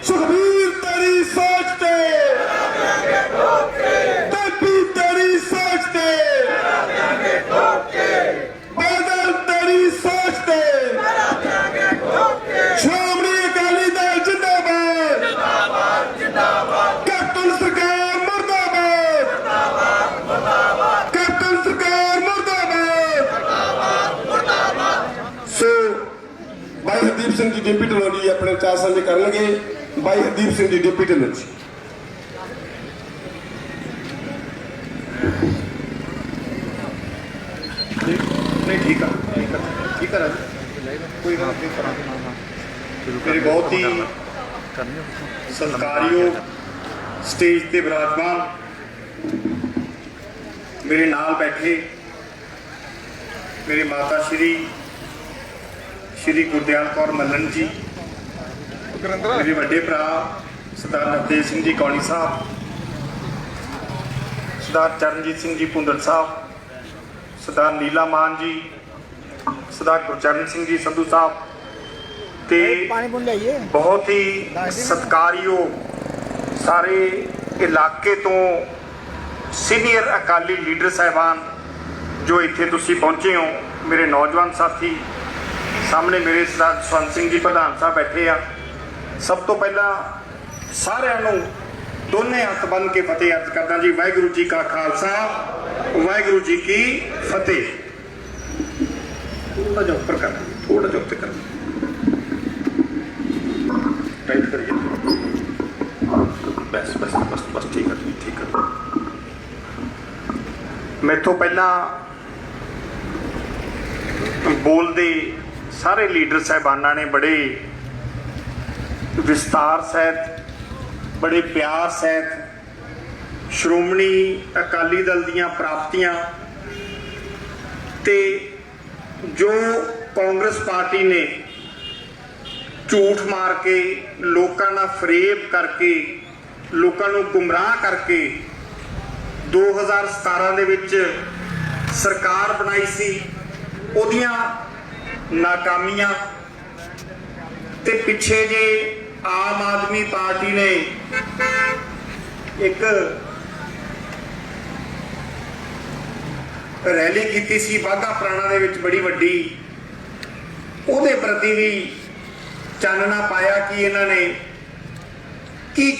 सुखबीर तेरी सोच पे, तभी तेरी सोच पे, बादल तेरी सोच पे, श्रोमणी अकाली दल जिंदाबाद, कैप्टन सरकार मुर्दाबाद, कैप्टन सरकार मुर्दाबाद। सो भाई हरदीप सिंह जी डिप्टी ढिल्लों जी अपने विचार साझे करनगे। भाई हरदीप सिंह जी डिप्टी ढिल्लों जी। नहीं ठीक है कोई गल नहीं। मेरे बहुत ही सत्कारयोग स्टेज ते विराजमान मेरे नाल बैठे मेरी माता श्री गुरदयाल कौर मल्लन जी, मेरे बड़े भरा सरदार नवतेज सिंह जी कौली साहब, सरदार चरणजीत सिंह जी भुंदड़ साहब, सरदार नीला मान जी, सरदार गुरचरण सिंह जी संधू साहब ते बहुत ही सत्कारयोग सारे इलाके तो सीनियर अकाली लीडर साहबान जो इत्थे तुसी पहुंचे हो, मेरे नौजवान साथी सामने मेरे सरदार जसवंत सिंह जी प्रधान साहब बैठे आ। सब तो पहला सारिਆਂ ਨੂੰ दोने हथ बन के फतेह अर्ज करदा जी। वाहिगुरू जी का खालसा, वाहिगुरू जी की फतेह। थोड़ा जिहा ऊपर कर, थोड़ा जिहा उत्ते कर, टाइट करिए। बस बस बस बस ठीक है। मेरे तो पहला बोलते सारे लीडर साहबाना ने बड़े विस्तार सहित बड़े प्यार सहित श्रोमणी अकाली दल दीयां प्राप्तियां ते जो कांग्रेस पार्टी ने झूठ मार के लोगों ना फरेब करके लोगों को गुमराह करके 2017 दे विच सरकार बनाई सी, उहदियां नाकामियां ते पिछे जे आम आदमी पार्टी ने एक रैली की सी बाघा पुराणा दे विच बड़ी वड्डी, उहदे प्रति भी चानना पाया कि इन्हां ने की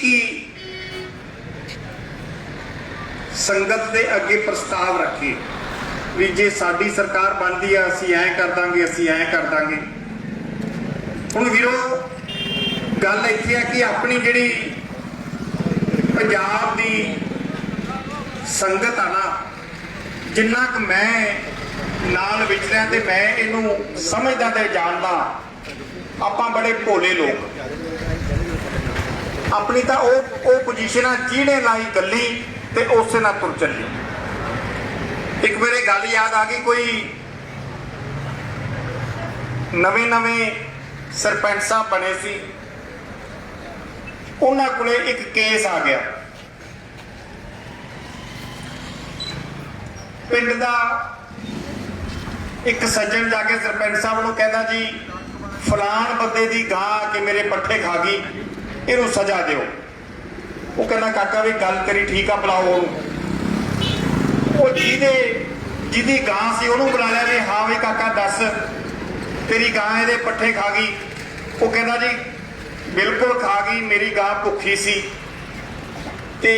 संगत दे अगे प्रस्ताव रखे भी जे साडी सरकार बनदी है असीं ऐ कर दांगे, असीं ऐ कर दांगे। हुण वीरो गल इत्थे है कि अपनी जिहड़ी पंजाब दी संगत आ ना, जिन्ना क मैं नाल विचरिया ते मैं इहनूं समझदा ते जानदा, आपां बड़े भोले लोग अपनी तां ओह पोजीशन चीड़े लाई गली ते उसे ना तुर चली। एक मेरे गल याद आ गई, कोई नवे सरपंच साहब बने सी, उन्हां कोले एक केस आ गया। पिंड दा एक सज्जन जाके सरपंच साहब नूं कहंदा जी फलान बंदे दी गां आके मेरे पट्ठे खा गई, इहनूं सजा दिओ। वो कहना काका भी गल तेरी ठीक आ, बुलाओ उहनूं। जिहदी गां सी उहनूं बुला लिया भी हाँ भी काका दस तेरी गां इहदे पट्ठे खा गई। वो कहना जी बिल्कुल खा गई, मेरी गां भुखी सी ते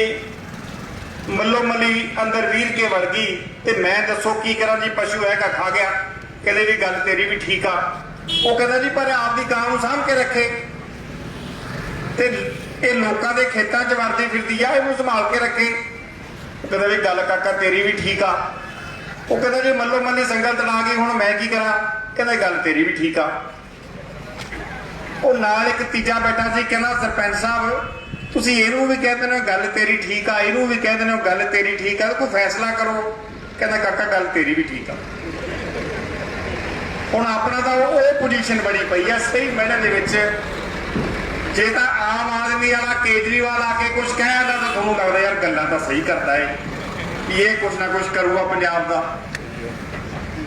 मल्लो मली अंदर वीर के वड़ गई ते मैं दसो की करा जी, पशु है का खा गया। कहते भी गल तेरी भी ठीक आ। वो कहता जी पर आपकी गां नूं साਂਭ के रखे ते ये लोगों के खेतों च वरदी फिरदी आ, इहनूं संभाल के रखे। कहता भी गल काका तेरी भी ठीक आ। वो कहता जी मल्लो मल्ली संगत ला गई, हुण मैं की करा। कहता गल तेरी भी ठीक आ। वो नाल एक तीजा बैठा सी, कहना सरपंच साहब तुसीं इहनूं भी कह देने गल तेरी ठीक आ, इहनूं भी कह देने गल तेरी ठीक आ, कोई फैसला करो। कहता काका गल तेरी भी ठीक आ। हुण अपना तां ओह पोजीशन बनी पई आ सही मैणे दे विच। जे तां आम आदमी वाला केजरीवाल आके कुछ कहदा तां तुहानूं लगदा यार गल्लां तां सही करदा है, ये कुछ ना कुछ करूगा पंजाब दा।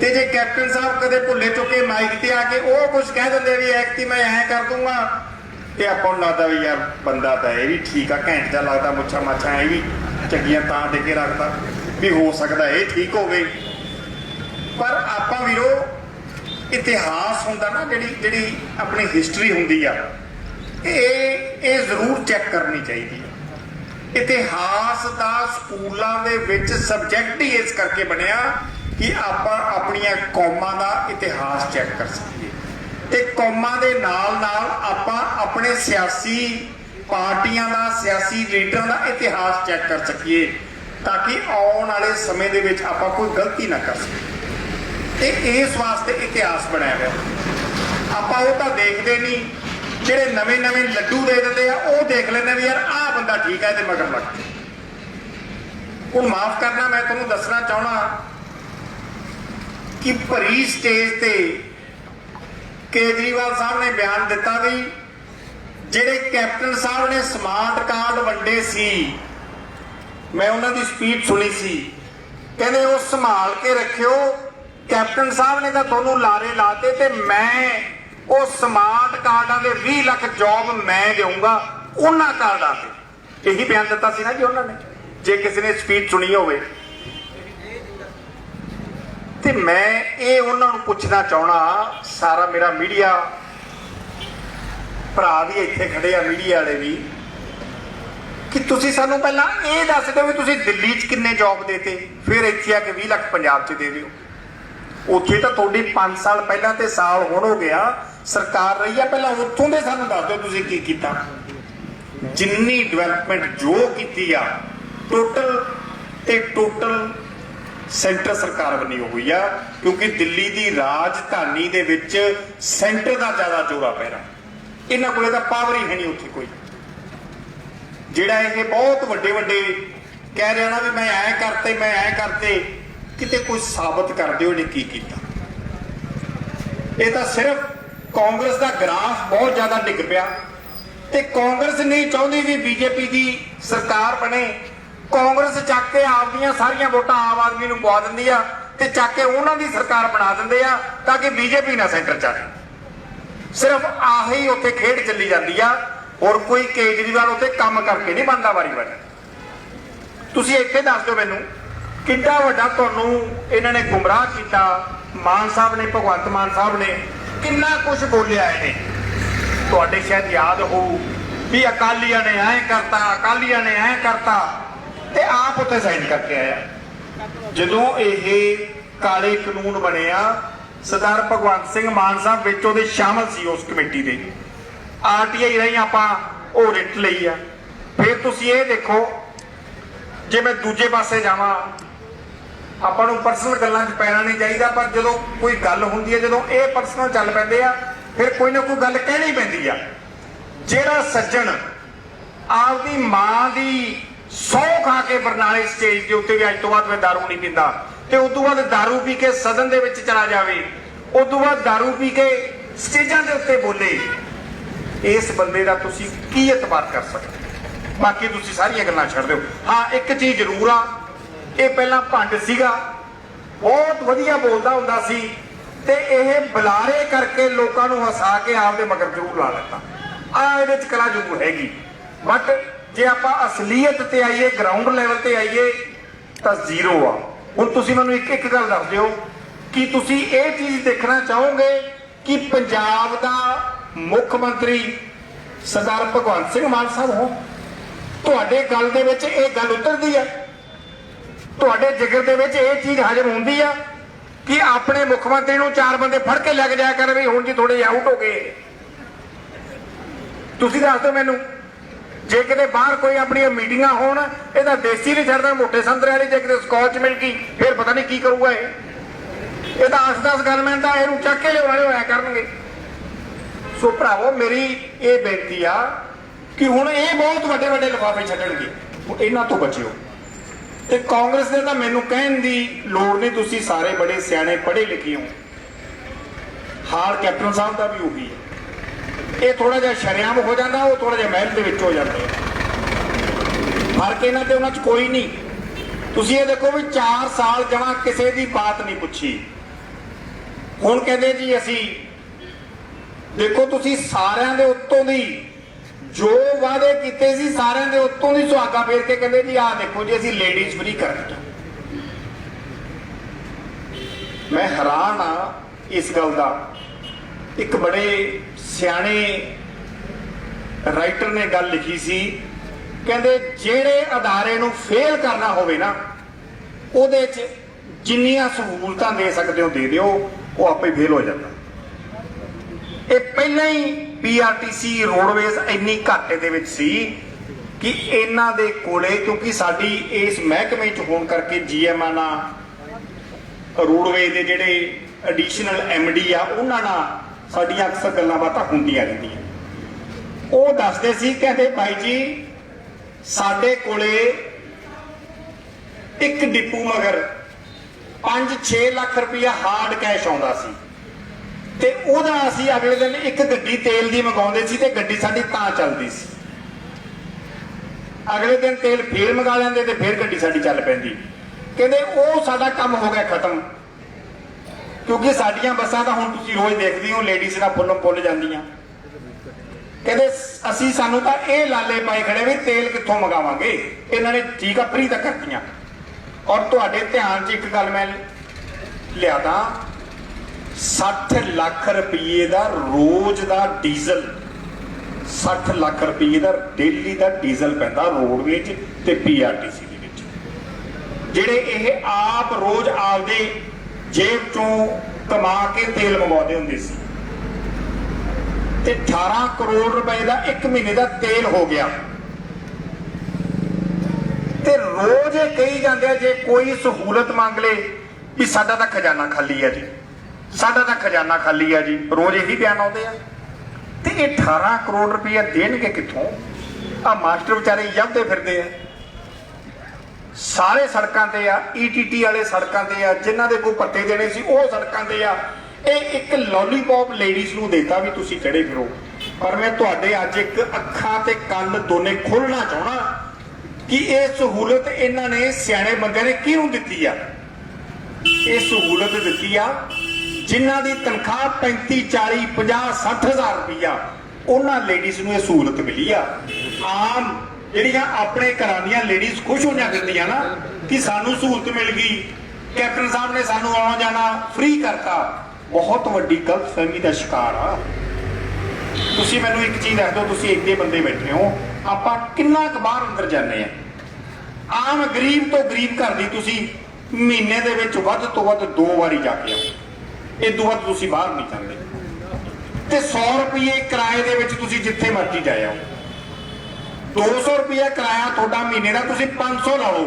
ते जे कैप्टन साहब कदे भुले चुके माइक ते आके वो कुछ कह देंगे भी एक्टी मैं ऐ कर दूंगा ਤੇ ਆਪਾਂ ਨੂੰ ਲੱਗਦਾ ਵੀ ਯਾਰ ਬੰਦਾ ਤਾਂ ਇਹ ਵੀ ਠੀਕ ਆ, ਘੈਂਟ ਜਿਹਾ ਲੱਗਦਾ, ਮੁੱਛਾਂ ਮਾਛਾਂ ਇਹ ਵੀ ਚੰਗੀਆਂ ਤਾਂ ਦੇ ਕੇ ਰੱਖਦਾ ਵੀ ਹੋ ਸਕਦਾ ਇਹ ਠੀਕ ਹੋਵੇ। ਪਰ ਆਪਾਂ ਵੀਰੋ ਇਤਿਹਾਸ ਹੁੰਦਾ ਨਾ, ਜਿਹੜੀ ਆਪਣੀ ਹਿਸਟਰੀ ਹੁੰਦੀ ਆ, ਇਹ ਜ਼ਰੂਰ ਚੈੱਕ ਕਰਨੀ ਚਾਹੀਦੀ ਹੈ। ਇਤਿਹਾਸ ਦਾ ਸਕੂਲਾਂ ਦੇ ਵਿੱਚ ਸਬਜੈਕਟ ਹੀ ਇਸ ਕਰਕੇ ਬਣਿਆ ਕਿ ਆਪਾਂ ਆਪਣੀਆਂ ਕੌਮਾਂ ਦਾ ਇਤਿਹਾਸ ਚੈੱਕ ਕਰ ਸਕੀਏ ਤੇ ਕੌਮਾਂ ਦੇ ਨਾਲ ਨਾਲ ਆਪਾਂ ਆਪਣੇ ਸਿਆਸੀ ਪਾਰਟੀਆਂ ਦਾ, ਸਿਆਸੀ ਲੀਡਰਾਂ ਦਾ ਇਤਿਹਾਸ ਚੈੱਕ ਕਰ ਸਕੀਏ ਤਾਂ ਕਿ ਆਉਣ ਵਾਲੇ ਸਮੇਂ ਦੇ ਵਿੱਚ ਆਪਾਂ ਕੋਈ ਗਲਤੀ ਨਾ ਕਰ ਸਕੀਏ। ਤੇ ਇਸ ਵਾਸਤੇ ਇਤਿਹਾਸ ਬਣਾਇਆ ਗਿਆ। ਆਪਾਂ ਉਹ ਤਾਂ ਦੇਖਦੇ ਨਹੀਂ, ਜਿਹੜੇ ਨਵੇਂ ਲੱਡੂ ਦੇ ਦਿੰਦੇ ਆ ਉਹ ਦੇਖ ਲੈਂਦੇ ਵੀ ਯਾਰ ਆਹ ਬੰਦਾ ਠੀਕ ਹੈ, ਇਹਦੇ ਮਗਰ ਲੱਗ। ਹੁਣ ਮਾਫ ਕਰਨਾ, ਮੈਂ ਤੁਹਾਨੂੰ ਦੱਸਣਾ ਚਾਹਣਾ ਕਿ ਭਰੀ ਸਟੇਜ ਤੇ ਕੇਜਰੀਵਾਲ ਸਾਹਿਬ ਨੇ ਬਿਆਨ ਦਿੱਤਾ ਵੀ ਜਿਹੜੇ ਕੈਪਟਨ ਸਾਹਿਬ ਨੇ ਸਮਾਰਟ ਕਾਰਡ ਵੰਡੇ ਸੀ, ਮੈਂ ਉਹਨਾਂ ਦੀ ਸਪੀਚ ਸੁਣੀ ਸੀ, ਕਹਿੰਦੇ ਉਹ ਸੰਭਾਲ ਕੇ ਰੱਖਿਓ, ਕੈਪਟਨ ਸਾਹਿਬ ਨੇ ਤਾਂ ਤੁਹਾਨੂੰ ਲਾਰੇ ਲਾਤੇ ਤੇ ਮੈਂ ਉਹ ਸਮਾਰਟ ਕਾਰਡਾਂ ਦੇ 20 ਲੱਖ ਜੌਬ ਮੈਂ ਦੇਵਾਂਗਾ ਉਹਨਾਂ ਕਾਰਡਾਂ ਤੇ। ਇਹੀ ਬਿਆਨ ਦਿੱਤਾ ਸੀ ਨਾ ਜੀ ਉਹਨਾਂ ਨੇ, ਜੇ ਕਿਸੇ ਨੇ ਸਪੀਚ ਸੁਣੀ ਹੋਵੇ। ਤੇ ਮੈਂ ਇਹ ਉਹਨਾਂ ਨੂੰ ਪੁੱਛਣਾ ਚਾਹਣਾ, ਸਾਰਾ ਮੇਰਾ ਮੀਡੀਆ ਭਰਾ ਵੀ ਇੱਥੇ ਖੜੇ ਆ, ਮੀਡੀਆ ਵਾਲੇ ਵੀ, ਕਿ ਤੁਸੀਂ ਸਾਨੂੰ ਪਹਿਲਾਂ ਇਹ ਦੱਸ ਦਿਓ ਵੀ ਤੁਸੀਂ ਦਿੱਲੀ 'ਚ ਕਿੰਨੇ ਜੌਬ ਦੇਤੇ, ਫਿਰ ਇੱਥੇ ਆ ਕੇ 20 ਲੱਖ ਪੰਜਾਬ 'ਚ ਦੇ ਦਿਓ। ਉੱਥੇ ਤਾਂ ਤੁਹਾਡੀ 5 ਸਾਲ ਪਹਿਲਾਂ ਤੇ ਸਾਲ ਹੁਣ ਹੋ ਗਿਆ ਸਰਕਾਰ ਰਹੀ ਆ, ਪਹਿਲਾਂ ਉੱਥੋਂ ਦੇ ਸਾਨੂੰ ਦੱਸ ਦਿਓ ਤੁਸੀਂ ਕੀ ਕੀਤਾ। ਜਿੰਨੀ ਡਿਵੈਲਪਮੈਂਟ ਜੋ ਕੀਤੀ ਆ ਟੋਟਲ ਸੈਂਟਰ ਸਰਕਾਰ ਬਣੀ ਹੋਈ ਆ, ਕਿਉਂਕਿ ਦਿੱਲੀ ਦੀ ਰਾਜਧਾਨੀ ਦੇ ਵਿੱਚ ਸੈਂਟਰ ਦਾ ਜ਼ਿਆਦਾ ਜ਼ੋਰਾ ਪੈਰਾ, ਇਹਨਾਂ ਕੋਲੇ ਤਾਂ ਪਾਵਰ ਹੀ ਹੈ ਨਹੀਂ ਉੱਥੇ ਕੋਈ। ਜਿਹੜਾ ਇਹ ਬਹੁਤ ਵੱਡੇ ਕਹਿ ਰਿਹਾ ਨਾ ਵੀ ਮੈਂ ਐ ਕਰਤੇ, ਕਿਤੇ ਕੋਈ ਸਾਬਤ ਕਰ ਦਿਓ ਇਹਨੇ ਕੀ ਕੀਤਾ। ਇਹ ਤਾਂ ਸਿਰਫ ਕਾਂਗਰਸ ਦਾ ਗ੍ਰਾਫ ਬਹੁਤ ਜ਼ਿਆਦਾ ਡਿੱਗ ਪਿਆ ਤੇ ਕਾਂਗਰਸ ਨਹੀਂ ਚਾਹੁੰਦੀ ਵੀ ਬੀਜੇਪੀ ਦੀ ਸਰਕਾਰ ਬਣੇ। ਕਾਂਗਰਸ ਚੱਕ ਕੇ ਆਪਦੀਆਂ ਸਾਰੀਆਂ ਵੋਟਾਂ ਆਮ ਆਦਮੀ ਨੂੰ ਪਵਾ ਦਿੰਦੀ ਆ ਤੇ ਚੱਕ ਕੇ ਉਹਨਾਂ ਦੀ ਸਰਕਾਰ ਬਣਾ ਦਿੰਦੇ ਆ ਤਾਂ ਕਿ ਬੀਜੇਪੀ ਨਾ ਸੈਂਟਰ 'ਚ ਆਵੇ। ਸਿਰਫ ਆਹੀ ਉੱਥੇ ਖੇਡ ਚੱਲੀ ਜਾਂਦੀ ਆ, ਹੋਰ ਕੋਈ ਕੇਜਰੀਵਾਲ ਉੱਥੇ ਕੰਮ ਕਰਕੇ ਨਹੀਂ ਬਣਦਾ ਵਾਰੀ। ਤੁਸੀਂ ਇੱਥੇ ਦੱਸ ਦਿਓ ਮੈਨੂੰ ਕਿੰਨਾ ਵੱਡਾ ਤੁਹਾਨੂੰ ਇਹਨਾਂ ਨੇ ਗੁੰਮਰਾਹ ਕੀਤਾ। ਮਾਨ ਸਾਹਿਬ ਨੇ, ਭਗਵੰਤ ਮਾਨ ਸਾਹਿਬ ਨੇ ਕਿੰਨਾ ਕੁਝ ਬੋਲਿਆ ਇਹਨੇ। ਤੁਹਾਡੇ ਸ਼ਾਇਦ ਯਾਦ ਹੋਊ ਵੀ ਅਕਾਲੀਆਂ ਨੇ ਐਂ ਕਰਤਾ, ਤੇ ਆਪ ਉੱਥੇ ਸਾਈਨ ਕਰਕੇ ਆਇਆ। ਜਦੋਂ ਇਹ ਕਾਲੇ ਕਾਨੂੰਨ ਬਣਿਆ, ਸਰਦਾਰ ਭਗਵੰਤ ਸਿੰਘ ਮਾਨ ਸਾਹਿਬ ਵਿੱਚ ਉਹਦੇ ਸ਼ਾਮਲ ਸੀ, ਉਸ ਕਮੇਟੀ ਦੇ। ਆਰਟੀਆਈ ਰਾਹੀਂ ਆਪਾਂ ਉਹ ਰਿਟ ਲਈ ਆ। ਫਿਰ ਤੁਸੀਂ ਇਹ ਦੇਖੋ, ਜੇ ਮੈਂ ਦੂਜੇ ਪਾਸੇ ਜਾਵਾਂ, ਆਪਾਂ ਨੂੰ ਪਰਸਨਲ ਗੱਲਾਂ 'ਚ ਪੈਣਾ ਨਹੀਂ ਚਾਹੀਦਾ, ਪਰ ਜਦੋਂ ਕੋਈ ਗੱਲ ਹੁੰਦੀ ਹੈ, ਜਦੋਂ ਇਹ ਪਰਸਨਲ ਚੱਲ ਪੈਂਦੇ ਆ, ਫਿਰ ਕੋਈ ਨਾ ਕੋਈ ਗੱਲ ਕਹਿਣੀ ਪੈਂਦੀ ਆ। ਜਿਹੜਾ ਸੱਜਣ ਆਪਦੀ ਮਾਂ ਦੀ ਸਹੁੰ ਖਾ ਕੇ ਬਰਨਾਲੇ ਸਟੇਜ ਦੇ ਉੱਤੇ ਵੀ ਅੱਜ ਤੋਂ ਬਾਅਦ ਮੈਂ ਦਾਰੂ ਨਹੀਂ ਪੀਂਦਾ, ਤੇ ਉਸ ਤੋਂ ਬਾਅਦ ਦਾਰੂ ਪੀ ਕੇ ਸਦਨ ਦੇ ਵਿੱਚ ਚਲਾ ਜਾਵੇ, ਉਸ ਤੋਂ ਬਾਅਦ ਦਾਰੂ ਪੀ ਕੇ ਸਟੇਜਾਂ ਦੇ ਉੱਤੇ ਬੋਲੇ, ਇਸ ਬੰਦੇ ਦਾ ਤੁਸੀਂ ਕੀ ਇਤਬਾਰ ਕਰ ਸਕਦੇ? ਬਾਕੀ ਤੁਸੀਂ ਸਾਰੀਆਂ ਗੱਲਾਂ ਛੱਡ ਦਿਓ। ਹਾਂ, ਇੱਕ ਚੀਜ਼ ਜ਼ਰੂਰ ਆ, ਇਹ ਪਹਿਲਾਂ ਭੰਡ ਸੀਗਾ, ਬਹੁਤ ਵਧੀਆ ਬੋਲਦਾ ਹੁੰਦਾ ਸੀ, ਤੇ ਇਹ ਬੁਲਾਰੇ ਕਰਕੇ ਲੋਕਾਂ ਨੂੰ ਹਸਾ ਕੇ ਆਪਦੇ ਮਗਰ ਜ਼ਰੂਰ ਲਾ ਲੈਂਦਾ। ਇਹਦੇ 'ਚ ਕਲਾ ਜ਼ਰੂਰ ਹੈਗੀ, ਬਟ ਜੇ ਆਪਾਂ ਅਸਲੀਅਤ ਤੇ ਆਈਏ, ਗਰਾਊਂਡ ਲੈਵਲ ਤੇ ਆਈਏ, ਤਾਂ ਜ਼ੀਰੋ ਆ। ਹੁਣ ਤੁਸੀਂ ਮੈਨੂੰ ਇੱਕ ਗੱਲ ਦੱਸ ਦਿਓ ਕਿ ਤੁਸੀਂ ਇਹ ਚੀਜ਼ ਦੇਖਣਾ ਚਾਹੋਗੇ ਕਿ ਪੰਜਾਬ ਦਾ ਮੁੱਖ ਮੰਤਰੀ ਸਰਦਾਰ ਭਗਵੰਤ ਸਿੰਘ ਮਾਨ ਸਾਹਿਬ ਹੋ, ਤੁਹਾਡੇ ਗੱਲ ਦੇ ਵਿੱਚ ਇਹ ਗੱਲ ਉਤਰਦੀ ਆ, ਤੁਹਾਡੇ ਜਿਗਰ ਦੇ ਵਿੱਚ ਇਹ ਚੀਜ਼ ਹਜਮ ਹੁੰਦੀ ਆ ਕਿ ਆਪਣੇ ਮੁੱਖ ਮੰਤਰੀ ਨੂੰ 4 ਬੰਦੇ ਫੜ ਕੇ ਲੈ ਕੇ ਜਾਇਆ ਕਰ ਵੀ ਹੁਣ ਜੀ ਥੋੜੇ ਆਊਟ ਹੋ ਗਏ। ਤੁਸੀਂ ਦੱਸ ਦਿਓ ਮੈਨੂੰ, ਜੇ ਕਿਤੇ ਬਾਹਰ ਕੋਈ ਆਪਣੀਆਂ ਮੀਟਿੰਗਾਂ ਹੋਣ, ਇਹ ਤਾਂ ਦੇਸੀ ਨਹੀਂ ਛੱਡਦਾ, ਮੋਟੇ ਸੰਤਰੇ ਵਾਲੀ। ਜੇ ਕਿਤੇ ਸਕਾਚ ਮਿਲ ਗਈ ਫਿਰ ਪਤਾ ਨਹੀਂ ਕੀ ਕਰੂਗਾ ਇਹ ਤਾਂ 8-10 ਗਨਮੈਨ ਤਾਂ ਇਹਨੂੰ ਚੱਕ ਕੇ ਲਿਆਉਣੇ ਹੋਇਆ ਕਰਨਗੇ। ਸੋ ਭਰਾਵੋ, ਮੇਰੀ ਇਹ ਬੇਨਤੀ ਆ ਕਿ ਹੁਣ ਇਹ ਬਹੁਤ ਵੱਡੇ ਲਿਫਾਫੇ ਛੱਡਣਗੇ, ਇਹਨਾਂ ਤੋਂ ਬਚਿਓ। ਤੇ ਕਾਂਗਰਸ ਦੇ ਤਾਂ ਮੈਨੂੰ ਕਹਿਣ ਦੀ ਲੋੜ ਨਹੀਂ, ਤੁਸੀਂ ਸਾਰੇ ਬੜੇ ਸਿਆਣੇ ਪੜ੍ਹੇ ਲਿਖੇ ਹੋ। ਹਾਲ ਕੈਪਟਨ ਸਾਹਿਬ ਦਾ ਵੀ ਉਹੀ ਹੈ, ਇਹ ਥੋੜਾ ਜਿਹਾ ਸ਼ਰੇਆਮ ਹੋ ਜਾਂਦਾ, ਉਹ ਥੋੜਾ ਜਿਹਾ ਮਹਿਲ ਦੇ ਵਿੱਚ ਹੋ ਜਾਂਦਾ। ਫਰਕ ਇਹਨਾਂ ਤੇ ਉਹਨਾਂ 'ਚ ਕੋਈ ਨਹੀਂ। ਤੁਸੀਂ ਇਹ ਦੇਖੋ ਵੀ 4 ਸਾਲ ਜਮਾਂ ਕਿਸੇ ਦੀ ਬਾਤ ਨਹੀਂ ਪੁੱਛੀ। ਹੁਣ ਕਹਿੰਦੇ ਜੀ ਅਸੀਂ ਦੇਖੋ, ਤੁਸੀਂ ਸਾਰਿਆਂ ਦੇ ਉੱਤੋਂ ਦੀ वादे कीते सी सारिਆਂ ਦੇ ਉੱਤੋਂ ਦੀ ਸੁਹਾਗਾ ਫੇਰ ਕੇ ਕਹਿੰਦੇ ਜੀ ਆਹ ਦੇਖੋ ਜੀ ਅਸੀਂ ਲੇਡੀਜ਼ ਫ੍ਰੀ ਕਰ ਦਿੱਤਾ। मैं हैरान हाँ इस गल का। एक बड़े सियाने राइटर ने गल लिखी सी, कहते जेड़े अदारे नूं फेल करना होवे ना उहदे च जिन्नियां सहूलतां दे सकदे हो दे दिओ, वो आपे फेल हो जाता। ये पहले ही PRTC रोडवेज इन्नी घाटे दे विच सी कि इन्हां दे कोले, क्योंकि साडी इस महकमे च होण करके GM ना रोडवेज के जोड़े एडिशनल MD आ उन्हां नाल साडियां अक्सर गल्लां बातां हुंदियां रहिंदियां। ਉਹ ਦੱਸਦੇ ਸੀ, कहते भाई जी साडे कोले एक डिपू मगर 5-6 लाख रुपया हार्ड कैश आउंदा सी ते ਉਹਦਾ ਅਸੀਂ अगले दिन एक गड्डी तेल ਦੀ मंगाउंदे सी ते गड्डी साडी तां चलदी सी। अगले दिन तेल फिर मंगा लैंदे ते फिर गड्डी साडी चल पैंदी। कहते वो साडा काम हो गया खत्म, क्योंकि साडियां बसां तां हुण तुसीं रोज देखदे हो लेडीज़ नाल फुल्लों फुੱਲ ਜਾਂਦੀਆਂ। कहते असीं सानूं तां इह लाले पाए खड़े भी तेल कित्थों मंगावांगे, इन्हां ने ठीक आ फ्री तां करतीਆਂ। और तुहाडे ध्यान 'ਚ एक गल मैं लिया दा, 60 लाख रुपये का रोज का डीजल, 60 लाख रुपये का डेली का डीजल पैंदा रोडवेज ते PRTC ਜਿਹੜੇ ਇਹ ਆਪ रोज आपदे जेब चों कमा के तेल मंगवाते ਹੁੰਦੇ ਸੀ ਤੇ 18 करोड़ रुपए का एक महीने का तेल हो गया। ते रोज कही जाते जे कोई सहूलत मांग ले भी साडा तां खजाना खाली है जी, साडा तां खजाना खाली है जी, रोज यही बयान आउंदे आ। ते 18 करोड़ रुपया देणगे कित्थों? आ मास्टर बेचारे जबदे फिरदे आ, सारे सड़कों ते आ, ETT वाले सड़कों ते आ, जिन्हां दे कोई पट्टे देने सी वो सड़कों ते आ। ਇਹ ਇੱਕ लॉलीपॉप लेडीज़ ਨੂੰ देता भी तुसीं चढ़े फिरो। पर मैं तुहाडे अज एक अखां ते कंन दोने खोलना चाहना कि ये सहूलत इन्हां ने सियाणे बंदे ने किहनूं दित्ती आ। ये सहूलत दित्ती आ जिन्हां दी तनख्वाह 35, 40, 50, 60 हज़ार रुपया, उन्हां लेडीज़ ਨੂੰ ਇਹ सहूलत मिली आ। आम ਜਿਹੜੀਆਂ ਆਪਣੇ ਘਰਾਂ ਦੀਆਂ ਲੇਡੀਜ਼ ਖੁਸ਼ ਹੋ ਜਾਂਦੀਆਂ ਨਾ ਕਿ ਸਾਨੂੰ ਸਹੂਲਤ ਮਿਲ ਗਈ, ਕੈਪਟਨ ਸਾਹਿਬ ਨੇ ਸਾਨੂੰ ਆਉਣਾ ਜਾਣਾ ਫ੍ਰੀ ਕਰਤਾ, ਬਹੁਤ ਵੱਡੀ ਗਲਤਫਹਿਮੀ ਦਾ ਸ਼ਿਕਾਰ ਆ। ਤੁਸੀਂ ਮੈਨੂੰ ਇੱਕ ਚੀਜ਼ ਦੱਸ ਦਿਓ, ਤੁਸੀਂ ਇੱਕੇ ਬੰਦੇ ਬੈਠੇ ਹੋ, ਆਪਾਂ ਕਿੰਨਾ ਕੁ ਬਾਹਰ ਅੰਦਰ ਜਾਂਦੇ ਆ? ਆਮ ਗਰੀਬ ਤੋਂ ਗਰੀਬ ਘਰ ਦੀ ਤੁਸੀਂ ਮਹੀਨੇ ਦੇ ਵਿੱਚ ਵੱਧ ਤੋਂ ਵੱਧ 2 ਵਾਰੀ ਜਾ ਕੇ ਆਓ, ਇਹ ਤੋਂ ਵੱਧ ਤੁਸੀਂ ਬਾਹਰ ਨਹੀਂ ਜਾਂਦੇ। ਤੇ 100 ਰੁਪਏ ਕਿਰਾਏ ਦੇ ਵਿੱਚ ਤੁਸੀਂ ਜਿੱਥੇ ਮਰਜ਼ੀ ਜਾ ਆਓ। 200 रुपया किराया थोड़ा महीने का, तुसीं 500 ला लो।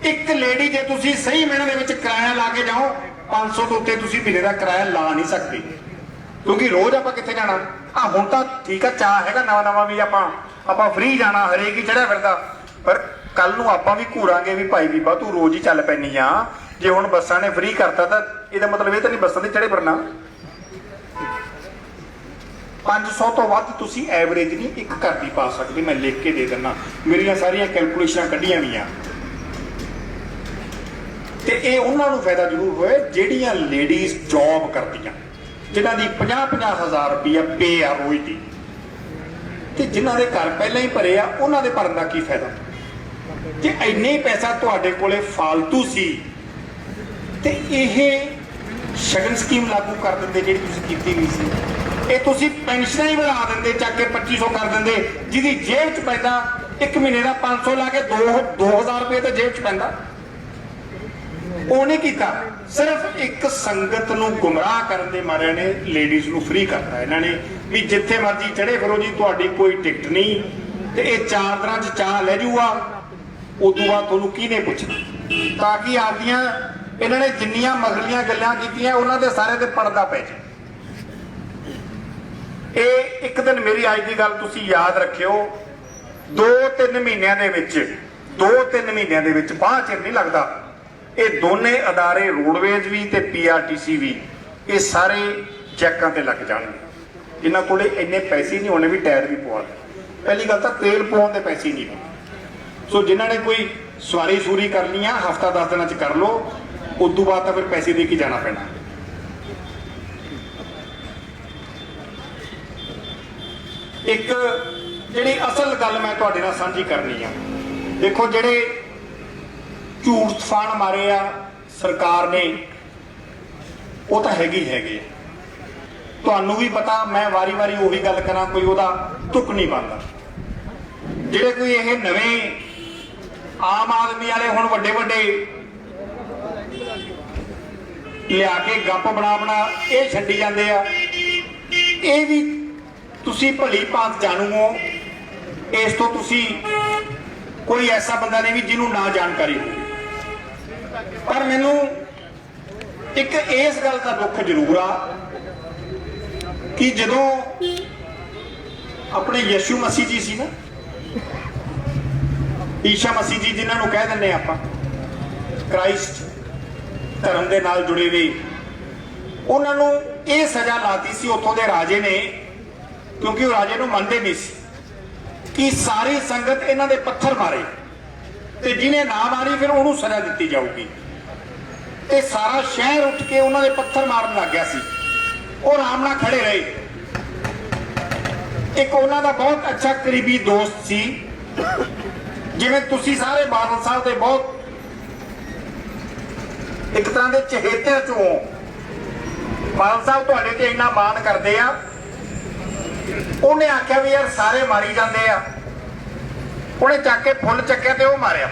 एक लेडी जे तुसीं सही महीने दे विच किराया ला के जाओ, 500 तो उत्ते तुसीं महीने का किराया ला नहीं सकते, क्योंकि रोज आपां कित्थे जाना। हाँ हुण तां ठीक है, चाह हैगा नवां भी आपां फ्री जाना, हरेक ही चढ़िया फिरदा, पर कल नूं आपां भी घूरांगे भी भाई बीबा तूं रोज ही चल पैनी आ। जे हुण बसां ने फ्री करता तां इहदा मतलब ये तां नहीं बसां ते चढ़े फिरना। 500 तो वध तुसीं एवरेज नहीं एक घर दी पा सकते। मैं लिख के दे दिना, मेरिया सारिया कैलकुलेशन कढ़िया भी आ। ते ये उन्हां नूं फायदा जरूर होए ਜਿਹੜੀਆਂ लेडीज़ जॉब करदियां, जिन्हां दी 50-50 हज़ार रुपया पे आ रोज दी, ते जिन्हां दे घर पहले ही भरे आ उन्हां दे भरन दा की फायदा? जे इन्ने पैसा तुहाडे कोले फालतू सी ते इह शगन स्कीम लागू कर दिंदे ਜਿਹੜੀ ਤੁਸੀਂ ਕੀਤੀ ਨਹੀਂ ਸੀ। ਇਹ ਤੁਸੀਂ ਪੈਨਸ਼ਨ ਹੀ ਵਧਾ ਦਿੰਦੇ, ਚੱਕ ਕੇ 2500 ਕਰ ਦਿੰਦੇ, ਜਿਹਦੀ ਜੇਬ 'ਚ ਪੈਂਦਾ ਇੱਕ ਮਹੀਨੇ ਦਾ 500 ਲਾ ਕੇ 2000 ਰੁਪਏ ਤਾਂ ਜੇਬ 'ਚ ਪੈਂਦਾ। ਉਹ ਨਹੀਂ ਕੀਤਾ, ਸਿਰਫ ਇੱਕ ਸੰਗਤ ਨੂੰ ਗੁੰਮਰਾਹ ਕਰਨ ਦੇ ਮਾਰਿਆਂ ਨੇ ਲੇਡੀਜ਼ ਨੂੰ ਫ੍ਰੀ ਕਰਤਾ ਇਹਨਾਂ ਨੇ ਵੀ ਜਿੱਥੇ ਮਰਜ਼ੀ ਚੜੇ ਫਿਰੋ ਜੀ, ਤੁਹਾਡੀ ਕੋਈ ਟਿਕਟ ਨਹੀਂ, ਤੇ ਇਹ 4 ਦਿਨਾਂ 'ਚ ਚਾਹ ਲੈ ਜੂਗਾ, ਉਦੋਂ ਬਾਅਦ ਤੁਹਾਨੂੰ ਕਿਹਨੇ ਪੁੱਛਣਾ? ਤਾਂ ਕਿ ਆਪਦੀਆਂ ਇਹਨਾਂ ਨੇ ਜਿੰਨੀਆਂ ਮਗਰਲੀਆਂ ਗੱਲਾਂ ਕੀਤੀਆਂ ਉਹਨਾਂ ਦੇ ਸਾਰੇ ਤੇ ਪਰਦਾ ਪੈ ਜਾਏ। ਇਹ ਇੱਕ ਦਿਨ ਮੇਰੀ ਅੱਜ ਦੀ ਗੱਲ ਤੁਸੀਂ ਯਾਦ ਰੱਖਿਓ, 2-3 ਮਹੀਨਿਆਂ ਦੇ ਵਿੱਚ 2-3 ਮਹੀਨਿਆਂ ਦੇ ਵਿੱਚ ਬਾਹਰ ਚਿਰ ਨਹੀਂ ਲੱਗਦਾ, ਇਹ ਦੋਨੇ ਅਦਾਰੇ ਰੋਡਵੇਜ਼ ਵੀ ਤੇ PRTC ਵੀ ਇਹ ਸਾਰੇ ਚੈੱਕਾਂ ਤੇ ਲੱਗ ਜਾਣਗੇ। ਜਿਨ੍ਹਾਂ ਕੋਲੇ ਇੰਨੇ ਪੈਸੇ ਨਹੀਂ ਹੋਣੇ ਵੀ ਟਾਇਰ ਵੀ ਪਵਾ ਦੇ। ਪਹਿਲੀ ਗੱਲ ਤਾਂ ਤੇਲ ਪਾਉਣ ਦੇ ਪੈਸੇ ਨਹੀਂ। ਸੋ ਜਿਨ੍ਹਾਂ ਨੇ ਕੋਈ ਸਵਾਰੀ ਸੂਰੀ ਕਰਨੀ ਆ ਹਫਤਾ 10 ਦਿਨਾਂ 'ਚ ਕਰ ਲਓ, ਉਦੋਂ ਬਾਅਦ ਤਾਂ ਫਿਰ ਪੈਸੇ ਦੇ ਕੇ ਜਾਣਾ ਪੈਣਾ। ਇੱਕ ਜਿਹੜੀ ਅਸਲ गल मैं तुहाडे नाल साझी करनी आ। देखो जिहड़े झूठ तूफान मारे आ सरकार ने वो तो हैगे आ। तुहानू भी पता, मैं वारी वारी उही गल करा, कोई उहदा तुक नहीं बनता। जिहड़े कोई ये नवें आम आदमी वाले हुण वड्डे वड्डे लिया के गप बना बना ये छड्डी जांदे आ, ये भी तुसी भली भांत जाणू हो। इस तो तुसी कोई ऐसा बंदा नहीं भी जिन्हों ना जानकारी हो। पर मैनू एक इस गल का दुख जरूर आ कि जदों अपने यशु मसीह जी सी ना, ईशा मसीह जी जिन्होंने कह दिंदे आपां क्राइस्ट धर्म के नाल जुड़े हुए, उन्होंने ये सजा लाती सी उतों के राजे ने, क्योंकि वो राजे को मनते नहीं सी कि सारी संगत इन्हां दे पत्थर मारे ते जिन्हें ना मारी फिर उन्होंने सजा दी जाऊगी। ते सारा शहर उठ के उन्होंने पत्थर मारन लग गया सी। वो आराम नाल खड़े रहे। एक उन्हां दा बहुत अच्छा करीबी दोस्त सी, जिवें तुसी सारे बादल साहब दे बहुत एक तरह के चहेते चो हो। बादल साहब तुहाडे ते इन्ना मान करते आ, उन्हें आख्या भी यार सारे मारी जाते आ, उन्हें चक के फुल चक्या ते वो मारिया,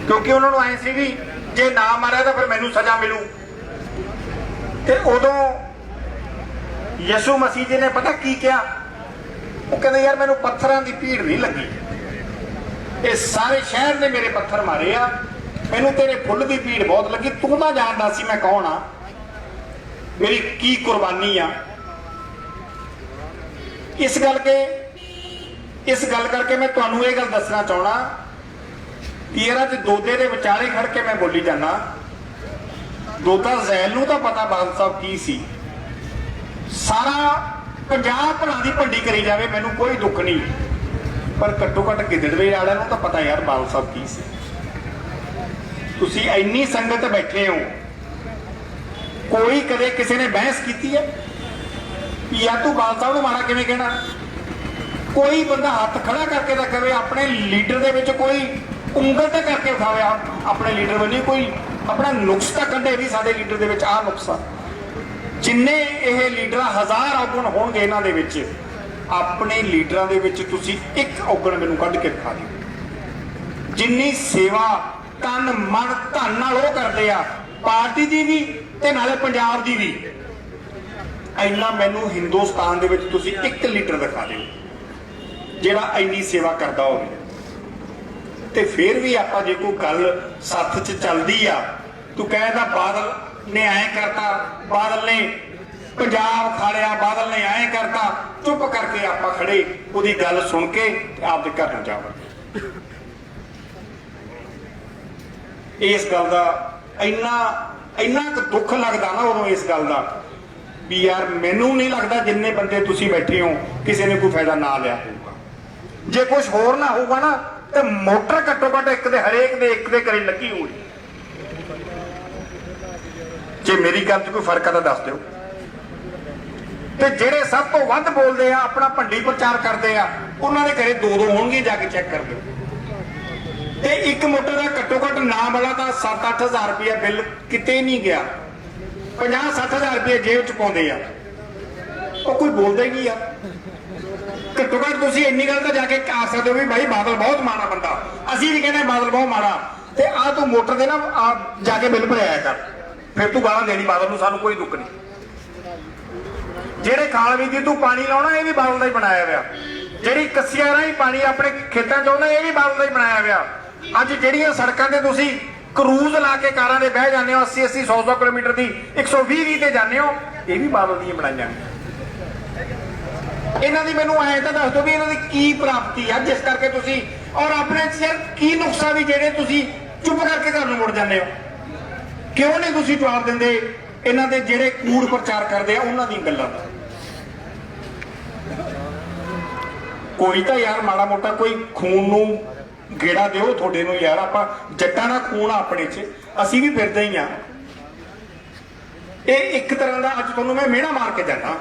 क्योंकि उन्होंने आए सी भी जे ना मारिया तो फिर मैनू सजा मिलू। ते उदों यशु मसीह जी ने पता की किया, वो कहते यार मैनू पत्थरों की भीड़ नहीं लगी, ये सारे शहर ने मेरे पत्थर मारे आ, मैनू तेरे फुल की भीड़ बहुत लगी। तू ना जानदा सी मैं कौन आ, मेरी की कुर्बानी आ। इस गल करके मैं तुहानू ये गल दसना चाहना कि यार अज दोदे दे विचारे खड़ के मैं बोली जाना। दोदा जैल नू तो पता बादल साहब की सी, सारा पंजाब भला दी भंडी करी जावे मैनू कोई दुख नहीं, पर घट्टो घट्ट गिदड़वे वाले नू तो पता यार बादल साहब की सी। तुसी इन्नी संगत बैठे हो, कोई कदे किसी ने बहस की है यार तू बादल साहब नू माड़ा किवें कहना? कोई बंदा हाथ खड़ा करके तो कहे अपने लीडर दे विच कोई उंगल तो करके उठावे अपने लीडर बनी, कोई अपना नुक्स तो कढे भी साडे लीडर दे विच आ नुक्स आ। जिन्ने ये लीडर 1000 औगण होणगे इन्हां दे विच, अपने लीडरां दे विच तुसी एक औगण मैनूं कढ के दिखा दिओ। जिन्नी सेवा तन मन धन नाल वो करदे आ, पार्टी दी भी ते नाले पंजाब दी भी, इन्ना मैनूं हिंदुस्तान दे विच तुसी एक लीडर दिखा दिओ जिहड़ा इन्नी सेवा करदा होवे। ते फिर भी आपां जे कोई गल सत्थ च चलदी आ, तू कहदा बादल ने ऐ करता, बादल ने पंजाब खाड़िया, बादल ने ऐ करता, चुप करके आपां खड़े उहदी गल सुन के आपदे घर नूं जावण। इस गल का इन्ना दुख लगता ना उदों इस गल का भी यार मैनू नहीं लगता जिन्ने बंदे तुसी बैठे हो किसी ने कोई फायदा ना लिया होगा। जे कुछ होर ना होगा ना तो मोटर घट्टो घट्ट एक दे हरेक दे एक दे घरे लगी होगी। जे मेरी गल च कोई फर्क है तो दस दो। ते जेड़े सब तो वध बोलते आ अपना भंडी प्रचार करते आ उन्होंने घरे 2-2 होंगे, जाके चेक कर लो। ते एक मोटर का घट्टो घट्ट ना वाला तो 7-8 हज़ार रुपया बिल किते नहीं गया, 50-60 हज़ार रुपया जेब च पाउंदे आ, कोई बोलता ही नहीं आ। घट्टो घट्ट तुसीं इन्नी गल तो जाके आ सकते हो भी भाई बादल बहुत माड़ा बंदा, असीं भी कहने बादल बहुत माड़ा, ते आ तू मोटर दे ना आ जाके बिल भराया कर, फिर तू गालां देनी बादल नूं, सानूं कोई दुख नहीं। जेड़े खाल दी तू पानी लाउणा ये भी बादल दा ही बनाया हुआ, जेड़ी कस्सियां राहीं पानी अपने खेतां च आउंदा ये भी बादल दा ही बनाया हुआ। अज ਜਿਹੜੀਆਂ सड़कों से तुसी क्रूज ला के कारां दे बह जाने हो 80-80 100-100 किलोमीटर की 120 ते जाने हो, ये भी बादल दी बनाईयां। इन्हां दी मैनूं ऐ तां दस दो भी इन्हां दी की प्राप्ति है जिस करके तुसी और अपने यार की नुकसा भी जेड़े तुसी चुप करके घर नूं मुड़ जाने हो, क्यों नहीं तुसी जवाब दिंदे इन्हां दे जेड़े कूड़ प्रचार करदे आ उन्हां दी गल्लां दा? कोई तो यार माड़ा मोटा कोई खून नूं गेड़ा दिओ थोड़े नूं यार, आपां जट्टां दा खून आ अपने च, असीं भी फिरदे ही हां। ये एक तरह का अज तुहानूं मैं मेहना मार के जाना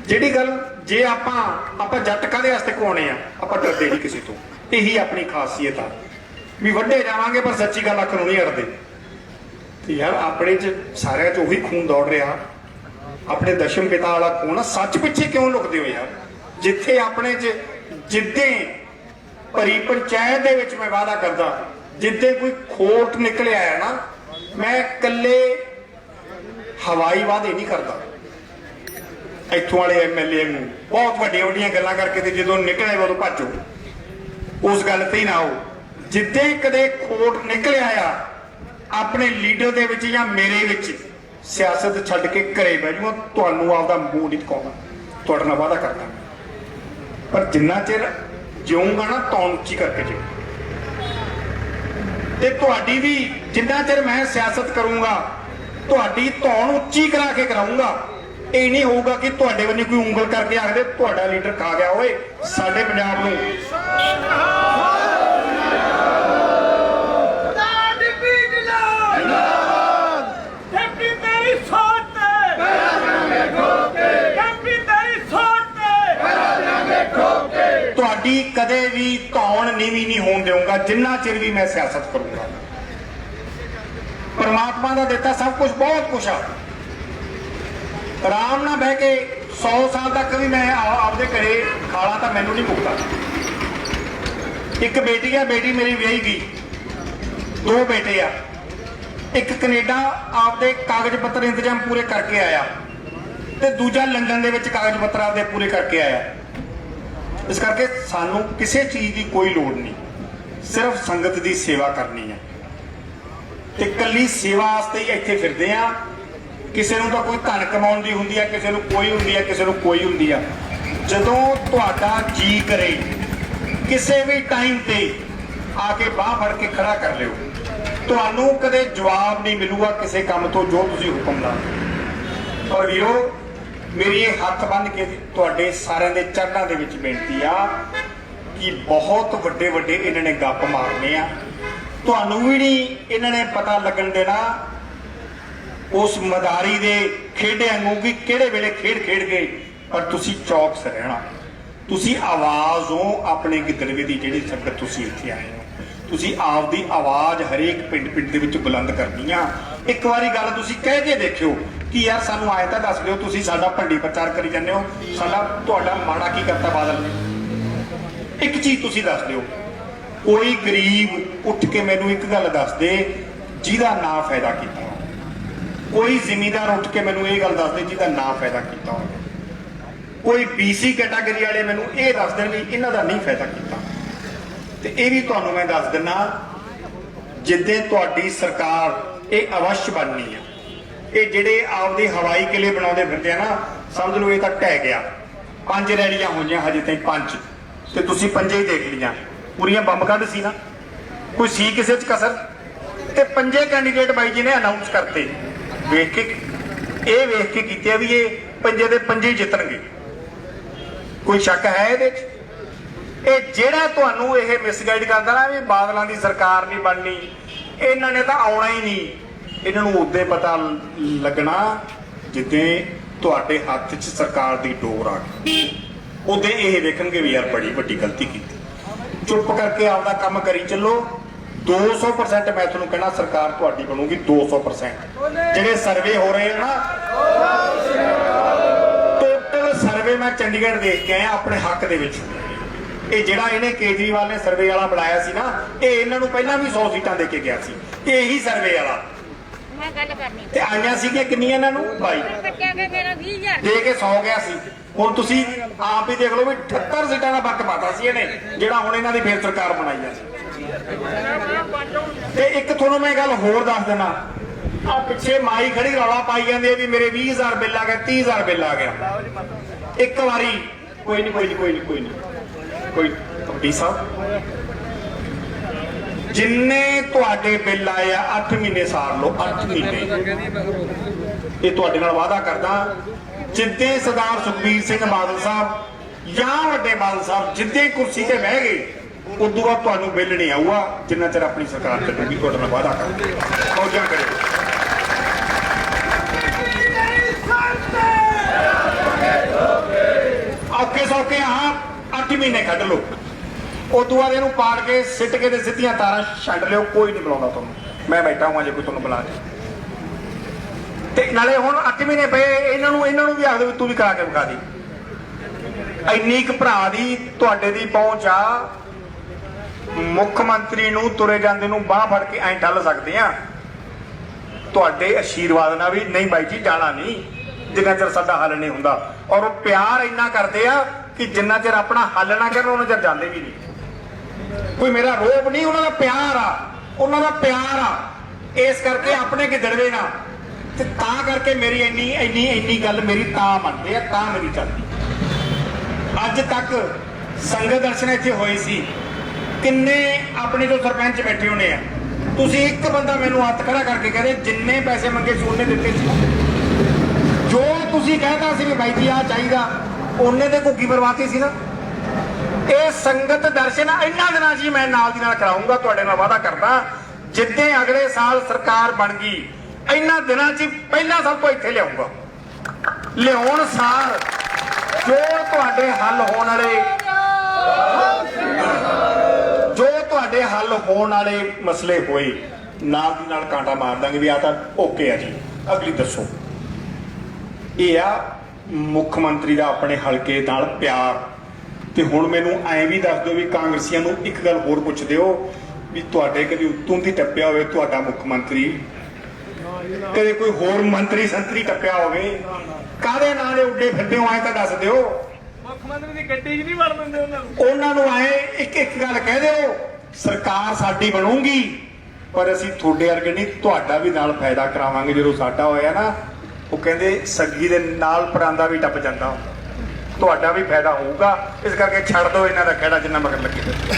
ਜਿਹੜੀ ਗੱਲ ਜੇ ਆਪਾਂ ਜੱਟ ਕਾਹਦੇ ਵਾਸਤੇ ਕਹਾਉਣੇ ਆ, ਆਪਾਂ ਡਰਦੇ ਨਹੀਂ ਕਿਸੇ ਤੋਂ। ਇਹੀ ਆਪਣੀ ਖਾਸੀਅਤ ਆ ਵੀ ਵੱਡੇ ਜਾਵਾਂਗੇ ਪਰ ਸੱਚੀ ਗੱਲ ਆਖਣੋਂ ਨਹੀਂ ਅੜਦੇ। ਤੇ ਯਾਰ ਆਪਣੇ ਚ ਸਾਰਿਆਂ ਚ ਉਹੀ ਖੂਨ ਦੌੜ ਰਿਹਾ, ਆਪਣੇ ਦਸ਼ਮ ਪਿਤਾ ਵਾਲਾ ਖੂਨ ਆ। ਸੱਚ ਪਿੱਛੇ ਕਿਉਂ ਲੁਕਦੇ ਹੋ ਯਾਰ? ਜਿੱਥੇ ਆਪਣੇ ਚ ਜਿੱਦੇ ਭਰੀ ਪੰਚਾਇਤ ਦੇ ਵਿੱਚ ਮੈਂ ਵਾਅਦਾ ਕਰਦਾ, ਜਿੱਦੇ ਕੋਈ ਖੋਟ ਨਿਕਲਿਆ ਹੈ ਨਾ, ਮੈਂ ਇਕੱਲੇ ਹਵਾਈ ਵਾਅਦੇ ਨਹੀਂ ਕਰਦਾ। ਇੱਥੋਂ ਵਾਲੇ ਐਮਐਲਏ ਨੂੰ ਬਹੁਤ ਵੱਡੀਆਂ ਵੱਡੀਆਂ ਗੱਲਾਂ ਕਰਕੇ ਤੇ ਜਦੋਂ ਨਿਕਲੇ ਉਦੋਂ ਭੱਜੋ, ਉਸ ਗੱਲ ਤੇ ਹੀ ਨਾ ਆਓ। ਜਿੱਦੇ ਕਦੇ ਖੋਟ ਨਿਕਲਿਆ ਆ ਆਪਣੇ ਲੀਡਰ ਦੇ ਵਿੱਚ ਜਾਂ ਮੇਰੇ ਵਿੱਚ, ਸਿਆਸਤ ਛੱਡ ਕੇ ਘਰੇ ਬਹਿ ਜਾਊਗਾ। ਤੁਹਾਨੂੰ ਆਪਦਾ ਮੂੰਹ ਨਹੀਂ ਦਿਖਾਉਣਾ, ਤੁਹਾਡੇ ਨਾਲ ਵਾਅਦਾ ਕਰਦਾ। ਪਰ ਜਿੰਨਾ ਚਿਰ ਜਿਉਂਗਾ ਨਾ ਤੌਣ ਉੱਚੀ ਕਰਕੇ ਜਿਉ। ਤੇ ਤੁਹਾਡੀ ਵੀ ਜਿੰਨਾ ਚਿਰ ਮੈਂ ਸਿਆਸਤ ਕਰੂੰਗਾ ਤੁਹਾਡੀ ਧੌਣ ਉੱਚੀ ਕਰਾ ਕੇ ਕਰਾਉਂਗਾ। ਇਹ ਨਹੀਂ ਹੋਊਗਾ ਕਿ ਤੁਹਾਡੇ ਵੱਲੋਂ ਕੋਈ ਉਂਗਲ ਕਰਕੇ ਆਖਦੇ ਤੁਹਾਡਾ ਲੀਡਰ ਖਾ ਗਿਆ ਓਏ ਸਾਡੇ ਪੰਜਾਬ ਨੂੰ। ਤੁਹਾਡੀ ਕਦੇ ਵੀ ਧੌਣ ਨੀਵੀਂ ਨਹੀਂ ਹੋਣ ਦੇਵਾਂਗਾ ਜਿੰਨਾ ਚਿਰ ਵੀ ਮੈਂ ਸਿਆਸਤ ਕਰੂੰਗਾ। ਪਰਮਾਤਮਾ ਦਾ ਦਿੱਤਾ ਸਭ ਕੁਝ, ਬਹੁਤ ਕੁਝ ਆ। ਆਰਾਮ ਨਾਲ ਬਹਿ ਕੇ 100 ਸਾਲ ਤੱਕ ਵੀ ਮੈਂ ਆਪਦੇ ਘਰੇ ਖਾਲਾ ਤਾਂ ਮੈਨੂੰ ਨਹੀਂ ਮੁੱਕਦਾ। ਇੱਕ ਬੇਟੀ ਆ, ਬੇਟੀ ਮੇਰੀ ਵਿਆਹੀ ਗਈ, 2 ਬੇਟੇ ਆ। ਇੱਕ ਕੈਨੇਡਾ ਆਪਦੇ ਕਾਗਜ਼ ਪੱਤਰ ਇੰਤਜ਼ਾਮ ਪੂਰੇ ਕਰਕੇ ਆਇਆ ਤੇ ਦੂਜਾ ਲੰਡਨ ਦੇ ਵਿੱਚ ਕਾਗਜ਼ ਪੱਤਰ ਆਪਦੇ ਪੂਰੇ ਕਰਕੇ ਆਇਆ। ਇਸ ਕਰਕੇ ਸਾਨੂੰ ਕਿਸੇ ਚੀਜ਼ ਦੀ ਕੋਈ ਲੋੜ ਨਹੀਂ, ਸਿਰਫ ਸੰਗਤ ਦੀ ਸੇਵਾ ਕਰਨੀ ਹੈ। ਤੇ ਇਕੱਲੀ ਸੇਵਾ ਵਾਸਤੇ ਹੀ ਇੱਥੇ ਫਿਰਦੇ ਆ। ਕਿਸੇ ਨੂੰ ਤਾਂ ਕੋਈ ਧਨ ਕਮਾਉਣ ਦੀ ਹੁੰਦੀ ਆ, ਕਿਸੇ ਨੂੰ ਕੋਈ ਹੁੰਦੀ ਆ, ਕਿਸੇ ਨੂੰ ਕੋਈ ਹੁੰਦੀ ਆ। ਜਦੋਂ ਤੁਹਾਡਾ ਜੀ ਕਰੇ ਕਿਸੇ ਵੀ ਟਾਈਮ ਤੇ ਆ ਕੇ ਬਾਹ ਫੜ ਕੇ ਖੜਾ ਕਰ ਲਿਓ। ਤੁਹਾਨੂੰ ਕਦੇ ਜਵਾਬ ਨਹੀਂ ਮਿਲੂਗਾ ਕਿਸੇ ਕੰਮ ਤੋਂ ਜੋ ਤੁਸੀਂ ਹੁਕਮ ਲਾਓ। ਪਰ ਵੀਰੋ, ਮੇਰੀ ਇਹ ਹੱਥ ਬੰਨ੍ਹ ਕੇ ਤੁਹਾਡੇ ਸਾਰਿਆਂ ਦੇ ਚਰਨਾਂ ਦੇ ਵਿੱਚ ਬੇਨਤੀ ਆ ਕਿ ਬਹੁਤ ਵੱਡੇ ਵੱਡੇ ਇਹਨਾਂ ਨੇ ਗੱਪ ਮਾਰਨੇ ਆ। ਤੁਹਾਨੂੰ ਵੀ ਨਹੀਂ ਇਹਨਾਂ ਨੇ ਪਤਾ ਲੱਗਣ ਦੇਣਾ ਉਸ ਮਦਾਰੀ ਦੇ ਖੇਡਿਆਂ ਨੂੰ ਕਿ ਕਿਹੜੇ ਵੇਲੇ ਖੇਡ ਗਏ। ਪਰ ਤੁਸੀਂ ਚੌਕਸ ਰਹਿਣਾ। ਤੁਸੀਂ ਆਵਾਜ਼ ਹੋ ਆਪਣੇ ਗਿੱਦੜਵੇ ਦੀ, ਜਿਹੜੀ ਸੰਗਤ ਤੁਸੀਂ ਇੱਥੇ ਆਏ ਹੋ। ਤੁਸੀਂ ਆਪਦੀ ਆਵਾਜ਼ ਹਰੇਕ ਪਿੰਡ ਦੇ ਵਿੱਚ ਬੁਲੰਦ ਕਰਨੀ ਆ। ਇੱਕ ਵਾਰੀ ਗੱਲ ਤੁਸੀਂ ਕਹਿ ਕੇ ਦੇਖਿਓ ਕਿ ਯਾਰ ਸਾਨੂੰ ਆਏ ਤਾਂ ਦੱਸ ਦਿਓ, ਤੁਸੀਂ ਸਾਡਾ ਭੰਡੀ ਪ੍ਰਚਾਰ ਕਰੀ ਜਾਂਦੇ ਹੋ, ਸਾਡਾ ਤੁਹਾਡਾ ਮਾੜਾ ਕੀ ਕਰਤਾ ਬਾਦਲ ਨੇ। ਇੱਕ ਚੀਜ਼ ਤੁਸੀਂ ਦੱਸ ਦਿਓ, ਕੋਈ ਗਰੀਬ ਉੱਠ ਕੇ ਮੈਨੂੰ ਇੱਕ ਗੱਲ ਦੱਸ ਦੇ ਜਿਹਦਾ ਨਾ ਫਾਇਦਾ ਕੀਤਾ। ਕੋਈ ਜ਼ਿਮੀਂਦਾਰ ਉੱਠ ਕੇ ਮੈਨੂੰ ਇਹ ਗੱਲ ਦੱਸ ਦੇ ਜਿਹਦਾ ਨਾ ਫਾਇਦਾ ਕੀਤਾ ਹੋਵੇ। ਕੋਈ BC ਕੈਟਾਗਰੀ ਵਾਲੇ ਮੈਨੂੰ ਇਹ ਦੱਸ ਦੇਣ ਵੀ ਇਹਨਾਂ ਦਾ ਨਹੀਂ ਫਾਇਦਾ ਕੀਤਾ। ਤੇ ਇਹ ਵੀ ਤੁਹਾਨੂੰ ਮੈਂ ਦੱਸ ਦਿੰਦਾ, ਜਿੱਦੇ ਤੁਹਾਡੀ ਸਰਕਾਰ ਇਹ ਅਵਸ਼ ਬਣਨੀ ਆ। ਇਹ ਜਿਹੜੇ ਆਪਦੇ ਹਵਾਈ ਕਿਲੇ ਬਣਾਉਂਦੇ ਫਿਰਦੇ ਆ ਨਾ, ਸਮਝ ਲਓ ਇਹ ਤਾਂ ਢਹਿ ਗਿਆ। 5 ਰੈਲੀਆਂ ਹੋਈਆਂ ਹਜੇ ਤਾਈਂ, 5 ਤੇ ਤੁਸੀਂ 5 ਹੀ ਦੇਖ ਲਈਆਂ। ਪੂਰੀਆਂ ਬੰਬ ਕੱਢ ਸੀ ਨਾ, ਕੋਈ ਸੀ ਕਿਸੇ ਚ ਕਸਰ? ਤੇ 5 ਕੈਂਡੀਡੇਟ ਬਾਈ ਜੀ ਨੇ ਅਨਾਉਂਸ ਕਰਤੇ। ਵੇਖ ਕੇ ਕੀਤੇ ਵੀ ਇਹ 5 ਦੇ 5 ਹੀ ਜਿੱਤਣਗੇ। ਕੋਈ ਸ਼ੱਕ ਹੈ ਇਹਦੇ ਚ? ਇਹ ਜਿਹੜਾ ਤੁਹਾਨੂੰ ਇਹ ਮਿਸਗਾਈਡ ਕਰਦਾ ਨਾ ਵੀ ਬਾਦਲਾਂ ਦੀ ਸਰਕਾਰ ਨਹੀਂ ਬਣਨੀ, ਇਹਨਾਂ ਨੇ ਤਾਂ ਆਉਣਾ ਹੀ ਨਹੀਂ। ਇਹਨਾਂ ਨੂੰ ਉਦੋਂ ਪਤਾ ਲੱਗਣਾ ਜਿੱਦੇ ਤੁਹਾਡੇ ਹੱਥ 'ਚ ਸਰਕਾਰ ਦੀ ਡੋਰ ਆ ਗਈ। ਉਦੋਂ ਇਹ ਵੇਖਣਗੇ ਵੀ ਯਾਰ ਬੜੀ ਵੱਡੀ ਗਲਤੀ ਕੀਤੀ। ਚੁੱਪ ਕਰਕੇ ਆਪਦਾ ਕੰਮ ਕਰੀ ਚੱਲੋ। 200% ਮੈਂ ਤੁਹਾਨੂੰ ਕਹਿਣਾ ਸਰਕਾਰ ਤੁਹਾਡੀ ਬਣੂਗੀ, 200%। ਜਿਹੜੇ ਸਰਵੇ ਹੋ ਰਹੇ ਨਾ, ਟੋਟਲ ਸਰਵੇ ਮੈਂ ਚੰਡੀਗੜ੍ਹ ਦੇਖ ਕੇ ਆਇਆ ਆਪਣੇ ਹੱਕ ਦੇ ਵਿੱਚ। ਇਹ ਜਿਹੜਾ ਇਹਨੇ ਕੇਜਰੀਵਾਲ ਨੇ ਸਰਵੇ ਵਾਲਾ ਬਣਾਇਆ ਸੀ ਨਾ, ਇਹ ਇਹਨਾਂ ਨੂੰ ਪਹਿਲਾਂ ਵੀ 100 ਸੀਟਾਂ ਦੇ ਕੇ ਗਿਆ ਸੀ। ਇਹੀ ਸਰਵੇ ਵਾਲਾ ਤੇ ਆਈਆਂ ਸੀਗੀਆਂ ਕਿੰਨੀਆਂ ਇਹਨਾਂ ਨੂੰ? 22 ਦੇ ਕੇ 100 ਗਿਆ ਸੀ। ਹੁਣ ਤੁਸੀਂ ਆਪ ਹੀ ਦੇਖ ਲਓ ਵੀ 78 ਸੀਟਾਂ ਦਾ ਫਰਕ ਪਾਤਾ ਸੀ ਇਹਨੇ, ਜਿਹੜਾ ਹੁਣ ਇਹਨਾਂ ਦੀ ਫੇਰ ਸਰਕਾਰ ਬਣਾਈ ਆ। ਤੇ ਇੱਕ ਤੁਹਾਨੂੰ ਮੈਂ ਗੱਲ ਹੋਰ ਦੱਸ ਦੇਣਾ, ਆ ਪਿੱਛੇ ਮਾਈ ਖੜੀ ਰੌਲਾ ਪਾਈ ਜਾਂਦੀ ਹੈ ਵੀ ਮੇਰੇ 20,000 ਬਿੱਲ ਆ ਗਿਆ, 30,000 ਬਿੱਲ ਆ ਗਿਆ। ਇੱਕ ਵਾਰੀ ਕੋਈ ਕਮੇਟੀ ਸਾਹਿਬ, ਜਿੰਨੇ ਤੁਹਾਡੇ ਬਿੱਲ ਆਏ ਆ 8 ਮਹੀਨੇ ਸਾਰ ਲਓ, 8 ਮਹੀਨੇ। ਇਹ ਤੁਹਾਡੇ ਨਾਲ ਵਾਅਦਾ ਕਰਦਾ, ਜਿੱਦੇ ਸਰਦਾਰ ਸੁਖਬੀਰ ਸਿੰਘ ਬਾਦਲ ਸਾਹਿਬ ਜਾਂ ਵੱਡੇ ਬਾਦਲ ਸਾਹਿਬ ਜਿੱਦੇ ਕੁਰਸੀ ਤੇ ਬਹਿ ਗਏ, ਉਦੋਂ ਬਾਅਦ ਤੁਹਾਨੂੰ ਬਿੱਲ ਨਹੀਂ ਆਊਗਾ ਜਿੰਨਾ ਚਿਰ ਆਪਣੀ ਸਰਕਾਰ ਚੱਲੂਗੀ। ਤੁਹਾਡੇ ਨਾਲ ਵਾਅਦਾ ਕਰਦੇ ਫੌਜਾਂ ਕਰਿਓ। Okay. ਸੌਕੇ ਆਹ 8 ਮਹੀਨੇ ਕੱਢ ਲਓ, ਉਦੋਂ ਬਾਅਦ ਇਹਨੂੰ ਪਾੜ ਕੇ ਸਿੱਟ ਕੇ ਤੇ ਸਿੱਧੀਆਂ ਤਾਰਾਂ ਛੱਡ ਲਿਓ, ਕੋਈ ਨਹੀਂ ਬੁਲਾਉਂਦਾ ਤੁਹਾਨੂੰ। ਮੈਂ ਬੈਠਾ ਹਾਂ ਜੇ ਕੋਈ ਤੁਹਾਨੂੰ ਬੁਲਾ ਦੇ। ਤੇ ਨਾਲੇ ਹੁਣ 8 ਮਹੀਨੇ ਪਏ, ਇਹਨਾਂ ਨੂੰ ਵੀ ਆਖਦੇ ਵੀ ਤੂੰ ਵੀ ਕਰਾ ਕੇ ਵਿਖਾ ਦੀ। ਇੰਨੀ ਕੁ ਭਰਾ ਦੀ ਤੁਹਾਡੇ ਦੀ ਪਹੁੰਚ ਆ, ਮੁੱਖ ਮੰਤਰੀ ਨੂੰ ਤੁਰੇ ਜਾਂਦੇ ਨੂੰ ਬਾਹ ਫੜ ਕੇ ਐਂ ਠੱਲ ਸਕਦੇ ਆ ਤੁਹਾਡੇ ਆਸ਼ੀਰਵਾਦ ਨਾਲ ਵੀ। ਨਹੀਂ ਬਾਈ ਜੀ ਜਾਣਾ ਨਹੀਂ ਜਿੰਨਾ ਚਿਰ ਸਾਡਾ ਹੱਲ ਨਹੀਂ ਹੁੰਦਾ। ਔਰ ਉਹ ਪਿਆਰ ਇੰਨਾ ਕਰਦੇ ਆ ਕਿ ਜਿੰਨਾ ਚਿਰ ਆਪਣਾ ਹੱਲ ਨਾ ਕਰਨ ਉਹਨਾਂ ਚਿਰ ਜਾਂਦੇ ਵੀ ਨਹੀਂ। ਕੋਈ ਮੇਰਾ ਰੋਪ ਨਹੀਂ, ਉਹਨਾਂ ਦਾ ਪਿਆਰ ਆ, ਉਹਨਾਂ ਦਾ ਪਿਆਰ ਆ। ਇਸ ਕਰਕੇ ਆਪਣੇ ਕਿ ਦੜਵੇ ਨਾ, ਤੇ ਤਾਂ ਕਰਕੇ ਮੇਰੀ ਇੰਨੀ ਗੱਲ ਮੇਰੀ ਤਾਂ ਮੰਨਦੇ ਆ, ਤਾਂ ਮੇਰੀ ਚੱਲਦੀ। ਅੱਜ ਤੱਕ ਸੰਗਤ ਦਰਸ਼ਨ ਇੱਥੇ ਹੋਏ ਸੀ, ਕਿੰਨੇ ਆਪਣੇ ਜੋ ਸਰਪੰਚ ਬੈਠੇ ਹੋਣੇ ਆ, ਤੁਸੀਂ ਇੱਕ ਬੰਦਾ ਮੈਨੂੰ ਹੱਥ ਖੜਾ ਕਰਕੇ ਕਹਦੇ ਜਿੰਨੇ ਪੈਸੇ ਮੰਗੇ ਸੀ ਉਹਨੇ ਦਿੱਤੇ ਸੀ। ਜੋ ਤੁਸੀਂ ਕਹਿਤਾ ਸੀ ਵੀ ਬਾਈ ਜੀ ਆ ਚਾਹੀਦਾ, ਉਹਨੇ ਤੇ ਘੁੱਗੀ ਬਰਬਾਦੀ ਸੀ ਨਾ। ਇਹ ਸੰਗਤ ਦਰਸ਼ਨ ਇਹਨਾਂ ਦਿਨਾਂ 'ਚ ਹੀ ਮੈਂ ਨਾਲ ਦੀ ਨਾਲ ਕਰਾਉਂਗਾ, ਤੁਹਾਡੇ ਨਾਲ ਵਾਅਦਾ ਕਰਦਾ। ਜਿੱਦਾਂ ਅਗਲੇ ਸਾਲ ਸਰਕਾਰ ਬਣ ਗਈ, ਇਹਨਾਂ ਦਿਨਾਂ 'ਚ ਪਹਿਲਾਂ ਸਭ ਤੋਂ ਇੱਥੇ ਲਿਆਉਂਗਾ। ਲਿਆਉਣ ਸਾਰ ਜੋ ਤੁਹਾਡੇ ਹੱਲ ਹੋਣ ਵਾਲੇ ਮਸਲੇ ਹੋਏ, ਨਾਲ ਦੀ ਨਾਲ ਕਾਂਟਾ ਮਾਰ ਦਾਂਗੇ ਵੀ ਆ ਤਾਂ ਓਕੇ ਆ ਜੀ, ਅਗਲੀ ਦੱਸੋ। ਇਹ ਆ ਮੁੱਖ ਮੰਤਰੀ ਦਾ ਆਪਣੇ ਹਲਕੇ ਨਾਲ ਪਿਆਰ। ਤੇ ਹੁਣ ਮੈਨੂੰ ਐਂ ਵੀ ਦੱਸ ਦਿਓ ਵੀ ਕਾਂਗਰਸੀਆਂ ਨੂੰ ਇੱਕ ਗੱਲ ਹੋਰ ਪੁੱਛ ਦਿਓ ਵੀ ਤੁਹਾਡੇ ਕਦੀ ਉੱਤੋਂ ਦੀ ਟੱਪਿਆ ਹੋਵੇ ਤੁਹਾਡਾ ਮੁੱਖ ਮੰਤਰੀ, ਕਦੇ ਕੋਈ ਹੋਰ ਮੰਤਰੀ ਸੰਤਰੀ ਟੱਪਿਆ ਹੋਵੇ, ਕਾਹਦੇ ਨਾਲ ਉੱਡੇ ਫਿਰਦੇ ਹੋ ਐਂ ਤਾਂ ਦੱਸ ਦਿਓ। ਮੁੱਖ ਮੰਤਰੀ ਦੀ ਗੱਡੀ 'ਚ ਨਹੀਂ ਵੜ ਦਿੰਦੇ ਉਹਨਾਂ ਨੂੰ ਐਂ ਇੱਕ ਗੱਲ ਕਹਿ ਦਿਓ, ਸਰਕਾਰ ਸਾਡੀ ਬਣੂਗੀ ਪਰ ਅਸੀਂ ਤੁਹਾਡੇ ਵਰਗੇ ਨਹੀਂ, ਤੁਹਾਡਾ ਵੀ ਨਾਲ ਫਾਇਦਾ ਕਰਾਵਾਂਗੇ। ਜਦੋਂ ਸਾਡਾ ਹੋਇਆ ਨਾ, ਉਹ ਕਹਿੰਦੇ ਸੱਗੀ ਦੇ ਨਾਲ ਪਰਾਂਦਾ ਵੀ ਟੱਪ ਜਾਂਦਾ, ਤੁਹਾਡਾ ਵੀ ਫਾਇਦਾ ਹੋਊਗਾ। ਇਸ ਕਰਕੇ ਛੱਡ ਦਿਓ ਇਹਨਾਂ ਦਾ ਖਹਿੜਾ ਜਿੰਨਾ ਮਗਰ ਲੱਗੇ ਫਿਰਦੇ,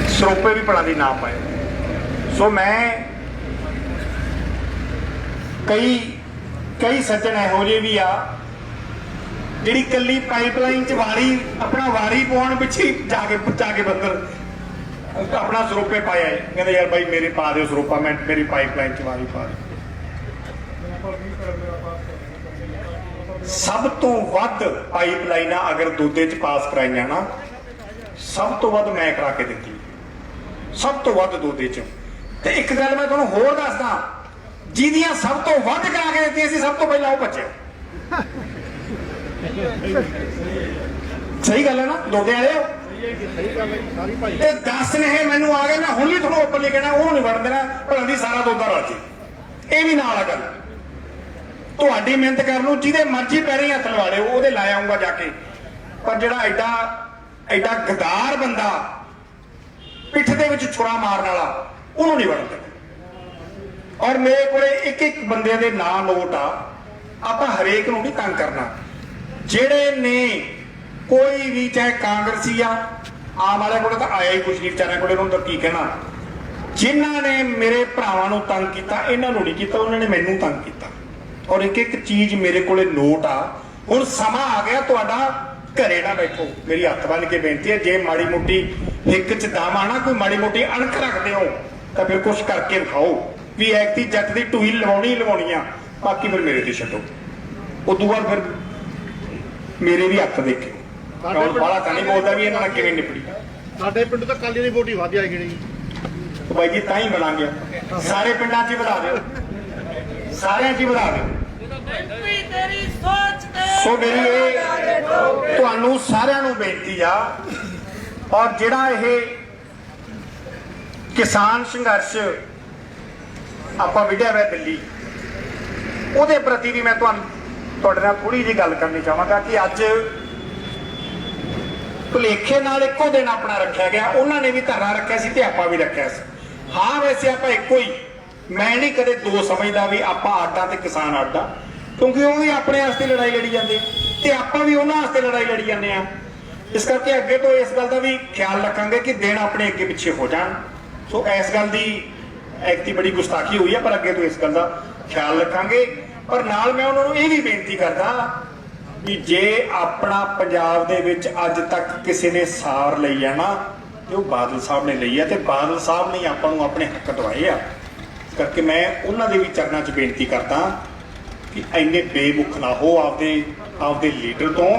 ਸਰੋਪੇ ਵੀ ਭਲਾਂ ਦੀ ਨਾ ਪਾਏ। ਸੋ ਮੈਂ ਕਈ ਸੱਜਣ ਇਹੋ ਜਿਹੇ ਵੀ ਆ ਜਿਹੜੀ ਕੱਲੀ ਪਾਈਪਲਾਈਨ 'ਚ ਆਪਣਾ ਵਾਰੀ ਪਾਉਣ ਪਿੱਛੇ ਜਾ ਕੇ ਬੰਦਰ ਆਪਣਾ ਸਰੋਪੇ ਪਾਇਆ ਹੈ। ਕਹਿੰਦੇ ਯਾਰ ਬਾਈ ਮੇਰੇ ਪਾ ਦਿਓ ਸਰੋਪਾ, ਮੈਂ ਮੇਰੀ ਪਾਈਪਲਾਈਨ 'ਚ ਵਾਰੀ ਪਾ ਦਿਓ। ਸਭ ਤੋਂ ਵੱਧ ਪਾਈਪਲਾਈਨਾਂ ਅਗਰ ਦੋਦੇ 'ਚ ਪਾਸ ਕਰਾਈਆਂ ਨਾ, ਸਭ ਤੋਂ ਵੱਧ ਮੈਂ ਕਰਾ ਕੇ ਦਿੱਤੀ, ਸਭ ਤੋਂ ਵੱਧ ਦੋਦੇ 'ਚ। ਤੇ ਇੱਕ ਗੱਲ ਮੈਂ ਤੁਹਾਨੂੰ ਹੋਰ ਦੱਸਦਾ, ਜਿਹਦੀਆਂ ਸਭ ਤੋਂ ਵੱਧ ਕਰਾ ਕੇ ਦਿੱਤੀਆਂ ਸੀ, ਸਭ ਤੋਂ ਪਹਿਲਾਂ ਉਹ ਭੱਜਿਆ। ਸਹੀ ਗੱਲ ਹੈ ਨਾ, ਦੋਦੇ ਵਾਲੇ ਹੋ। ਤੇ 10 ਨੇ ਮੈਨੂੰ ਆ ਗਏ, ਮੈਂ ਹੁਣ ਵੀ ਤੁਹਾਨੂੰ ਓਪਨਲੀ ਕਹਿਣਾ, ਉਹਨੂੰ ਨਹੀਂ ਵੜਨ ਦੇਣਾ, ਭਲਾਂ ਦੀ ਸਾਰਾ ਦੋਦਾ ਰਲ ਜੇ। ਇਹ ਵੀ ਨਾਲ ਆ ਗੱਲ, ਤੁਹਾਡੀ ਮਿਹਨਤ ਕਰਨ ਨੂੰ ਜਿਹਦੇ ਮਰਜ਼ੀ ਪੈਰੇ ਹੱਥ ਲਵਾ ਲਿਓ, ਉਹਦੇ ਲਾ ਆਉਂਗਾ ਜਾ ਕੇ। ਪਰ ਜਿਹੜਾ ਐਡਾ ਗਦਾਰ ਬੰਦਾ, ਪਿੱਠ ਦੇ ਵਿੱਚ ਛੁਰਾ ਮਾਰਨ ਵਾਲਾ, ਉਹਨੂੰ ਨਹੀਂ ਵੜਨ ਦੇਣਾ। ਔਰ ਮੇਰੇ ਕੋਲੇ ਇੱਕ ਬੰਦੇ ਦੇ ਨਾਂ ਨੋਟ ਆ, ਆਪਾਂ ਹਰੇਕ ਨੂੰ ਨਹੀਂ ਤੰਗ ਕਰਨਾ। ਜਿਹੜੇ ਨੇ ਕੋਈ ਵੀ, ਚਾਹੇ ਕਾਂਗਰਸੀ ਆ, ਆਮ ਵਾਲੇ ਕੋਲੇ ਤਾਂ ਆਇਆ ਹੀ ਕੁਛ ਨਹੀਂ ਵਿਚਾਰਿਆਂ ਕੋਲੇ, ਉਹਨੂੰ ਤਾਂ ਕੀ ਕਹਿਣਾ। ਜਿਨ੍ਹਾਂ ਨੇ ਮੇਰੇ ਭਰਾਵਾਂ ਨੂੰ ਤੰਗ ਕੀਤਾ, ਇਹਨਾਂ ਨੂੰ ਨਹੀਂ ਕੀਤਾ, ਉਹਨਾਂ ਨੇ ਮੈਨੂੰ ਤੰਗ ਕੀਤਾ। ਔਰ ਇੱਕ ਚੀਜ਼ ਮੇਰੇ ਕੋਲੇ ਨੋਟ ਆ, ਹੁਣ ਸਮਾਂ ਆ ਗਿਆ ਤੁਹਾਡਾ, ਘਰੇ ਨਾ ਬੈਠੋ। ਮੇਰੀ ਹੱਥ ਬੰਨ ਕੇ ਬੇਨਤੀ ਹੈ, ਜੇ ਮਾੜੀ ਮੋਟੀ ਇੱਕ 'ਚ ਦਮ ਆਣਾ, ਕੋਈ ਮਾੜੀ ਮੋਟੀ ਅਣਖ ਰੱਖਦੇ ਹੋ ਤਾਂ ਫਿਰ ਕੁਛ ਕਰਕੇ ਵਿਖਾਓ ਵੀ ਐਕਤੀ ਜੱਟ ਦੀ ਢੂਈ ਲਵਾਉਣੀ ਆ, ਬਾਕੀ ਫਿਰ ਮੇਰੇ ਤੇ ਛੱਡੋ। ਉਦੋਂ ਬਾਅਦ ਫਿਰ ਮੇਰੇ ਵੀ ਹੱਥ ਦੇਖਿਓ। ਬਾਲਾ ਤਾਂ ਨਹੀਂ ਬੋਲਦਾ ਵੀ ਇਹਨਾਂ ਨਾਲ ਕਿਵੇਂ ਨਿਪੜੀ। ਸਾਡੇ ਪਿੰਡ ਤਾਂ ਕਾਲੀ ਦੀ ਵੋਟੀ ਵਾਧੀ ਆਈ ਗਈ। ਬਾਈ ਜੀ ਤਾਂ ਹੀ ਬਣਾਂਗੇ, ਸਾਰੇ ਪਿੰਡਾਂ 'ਚ ਹੀ ਵਧਾ ਦਿਓ, ਸਾਰਿਆਂ 'ਚ ਹੀ ਵਧਾ ਦਿਓ। ਸੋ ਮੇਰੀ ਇਹ ਤੁਹਾਨੂੰ ਸਾਰਿਆਂ ਨੂੰ ਬੇਨਤੀ ਆ। ਔਰ ਜਿਹੜਾ ਇਹ ਕਿਸਾਨ ਸੰਘਰਸ਼ ਆਪਾਂ ਵਿੱਢਿਆ ਹੋਇਆ ਦਿੱਲੀ, ਉਹਦੇ ਪ੍ਰਤੀ ਵੀ ਮੈਂ ਤੁਹਾਡੇ ਨਾਲ ਥੋੜੀ ਜਿਹੀ ਗੱਲ ਕਰਨੀ ਚਾਹਾਂਗਾ ਕਿ ਅੱਜ ਭੁਲੇਖੇ ਨਾਲ ਇੱਕੋ ਦਿਨ ਆਪਣਾ ਰੱਖਿਆ ਗਿਆ। ਉਹਨਾਂ ਨੇ ਵੀ ਧਰਨਾ ਰੱਖਿਆ ਸੀ ਤੇ ਆਪਾਂ ਵੀ ਰੱਖਿਆ ਸੀ। ਹਾਂ ਵੈਸੇ ਆਪਾਂ ਇੱਕੋ ਹੀ, ਮੈਂ ਨਹੀਂ ਕਦੇ ਦੋ ਸਮਝਦਾ ਵੀ ਆਪਾਂ ਆਡਾ ਤੇ ਕਿਸਾਨ ਆਡਾ, ਕਿਉਂਕਿ ਉਹ ਵੀ ਆਪਣੇ ਵਾਸਤੇ ਲੜਾਈ ਲੜੀ ਜਾਂਦੇ ਤੇ ਆਪਾਂ ਵੀ ਉਹਨਾਂ ਵਾਸਤੇ ਲੜਾਈ ਲੜੀ ਜਾਂਦੇ ਆ। ਇਸ ਕਰਕੇ ਅੱਗੇ ਤੋਂ ਇਸ ਗੱਲ ਦਾ ਵੀ ਖਿਆਲ ਰੱਖਾਂਗੇ ਕਿ ਦਿਨ ਆਪਣੇ ਅੱਗੇ ਪਿੱਛੇ ਹੋ ਜਾਣ। ਸੋ ਇਸ ਗੱਲ ਦੀ ਐਕਤੀ ਬੜੀ ਗੁਸਤਾਖੀ ਹੋਈ ਹੈ, ਪਰ ਅੱਗੇ ਤੋਂ ਇਸ ਗੱਲ ਦਾ ਖਿਆਲ ਰੱਖਾਂਗੇ। ਪਰ ਨਾਲ ਮੈਂ ਉਹਨਾਂ ਨੂੰ ਇਹ ਵੀ ਬੇਨਤੀ ਕਰਦਾ ਵੀ ਜੇ ਆਪਣਾ ਪੰਜਾਬ ਦੇ ਵਿੱਚ ਅੱਜ ਤੱਕ ਕਿਸੇ ਨੇ ਸਾਰ ਲਈ ਆ ਨਾ, ਤੇ ਉਹ ਬਾਦਲ ਸਾਹਿਬ ਨੇ ਲਈ ਆ, ਤੇ ਬਾਦਲ ਸਾਹਿਬ ਨੇ ਆਪਾਂ ਨੂੰ ਆਪਣੇ ਹੱਕ ਦਵਾਏ ਆ। ਇਸ ਕਰਕੇ ਮੈਂ ਉਹਨਾਂ ਦੇ ਵੀ ਚਰਨਾਂ 'ਚ ਬੇਨਤੀ ਕਰਦਾ ਕਿ ਇੰਨੇ ਬੇਮੁਖ ਨਾ ਹੋ ਆਪਦੇ ਲੀਡਰ ਤੋਂ,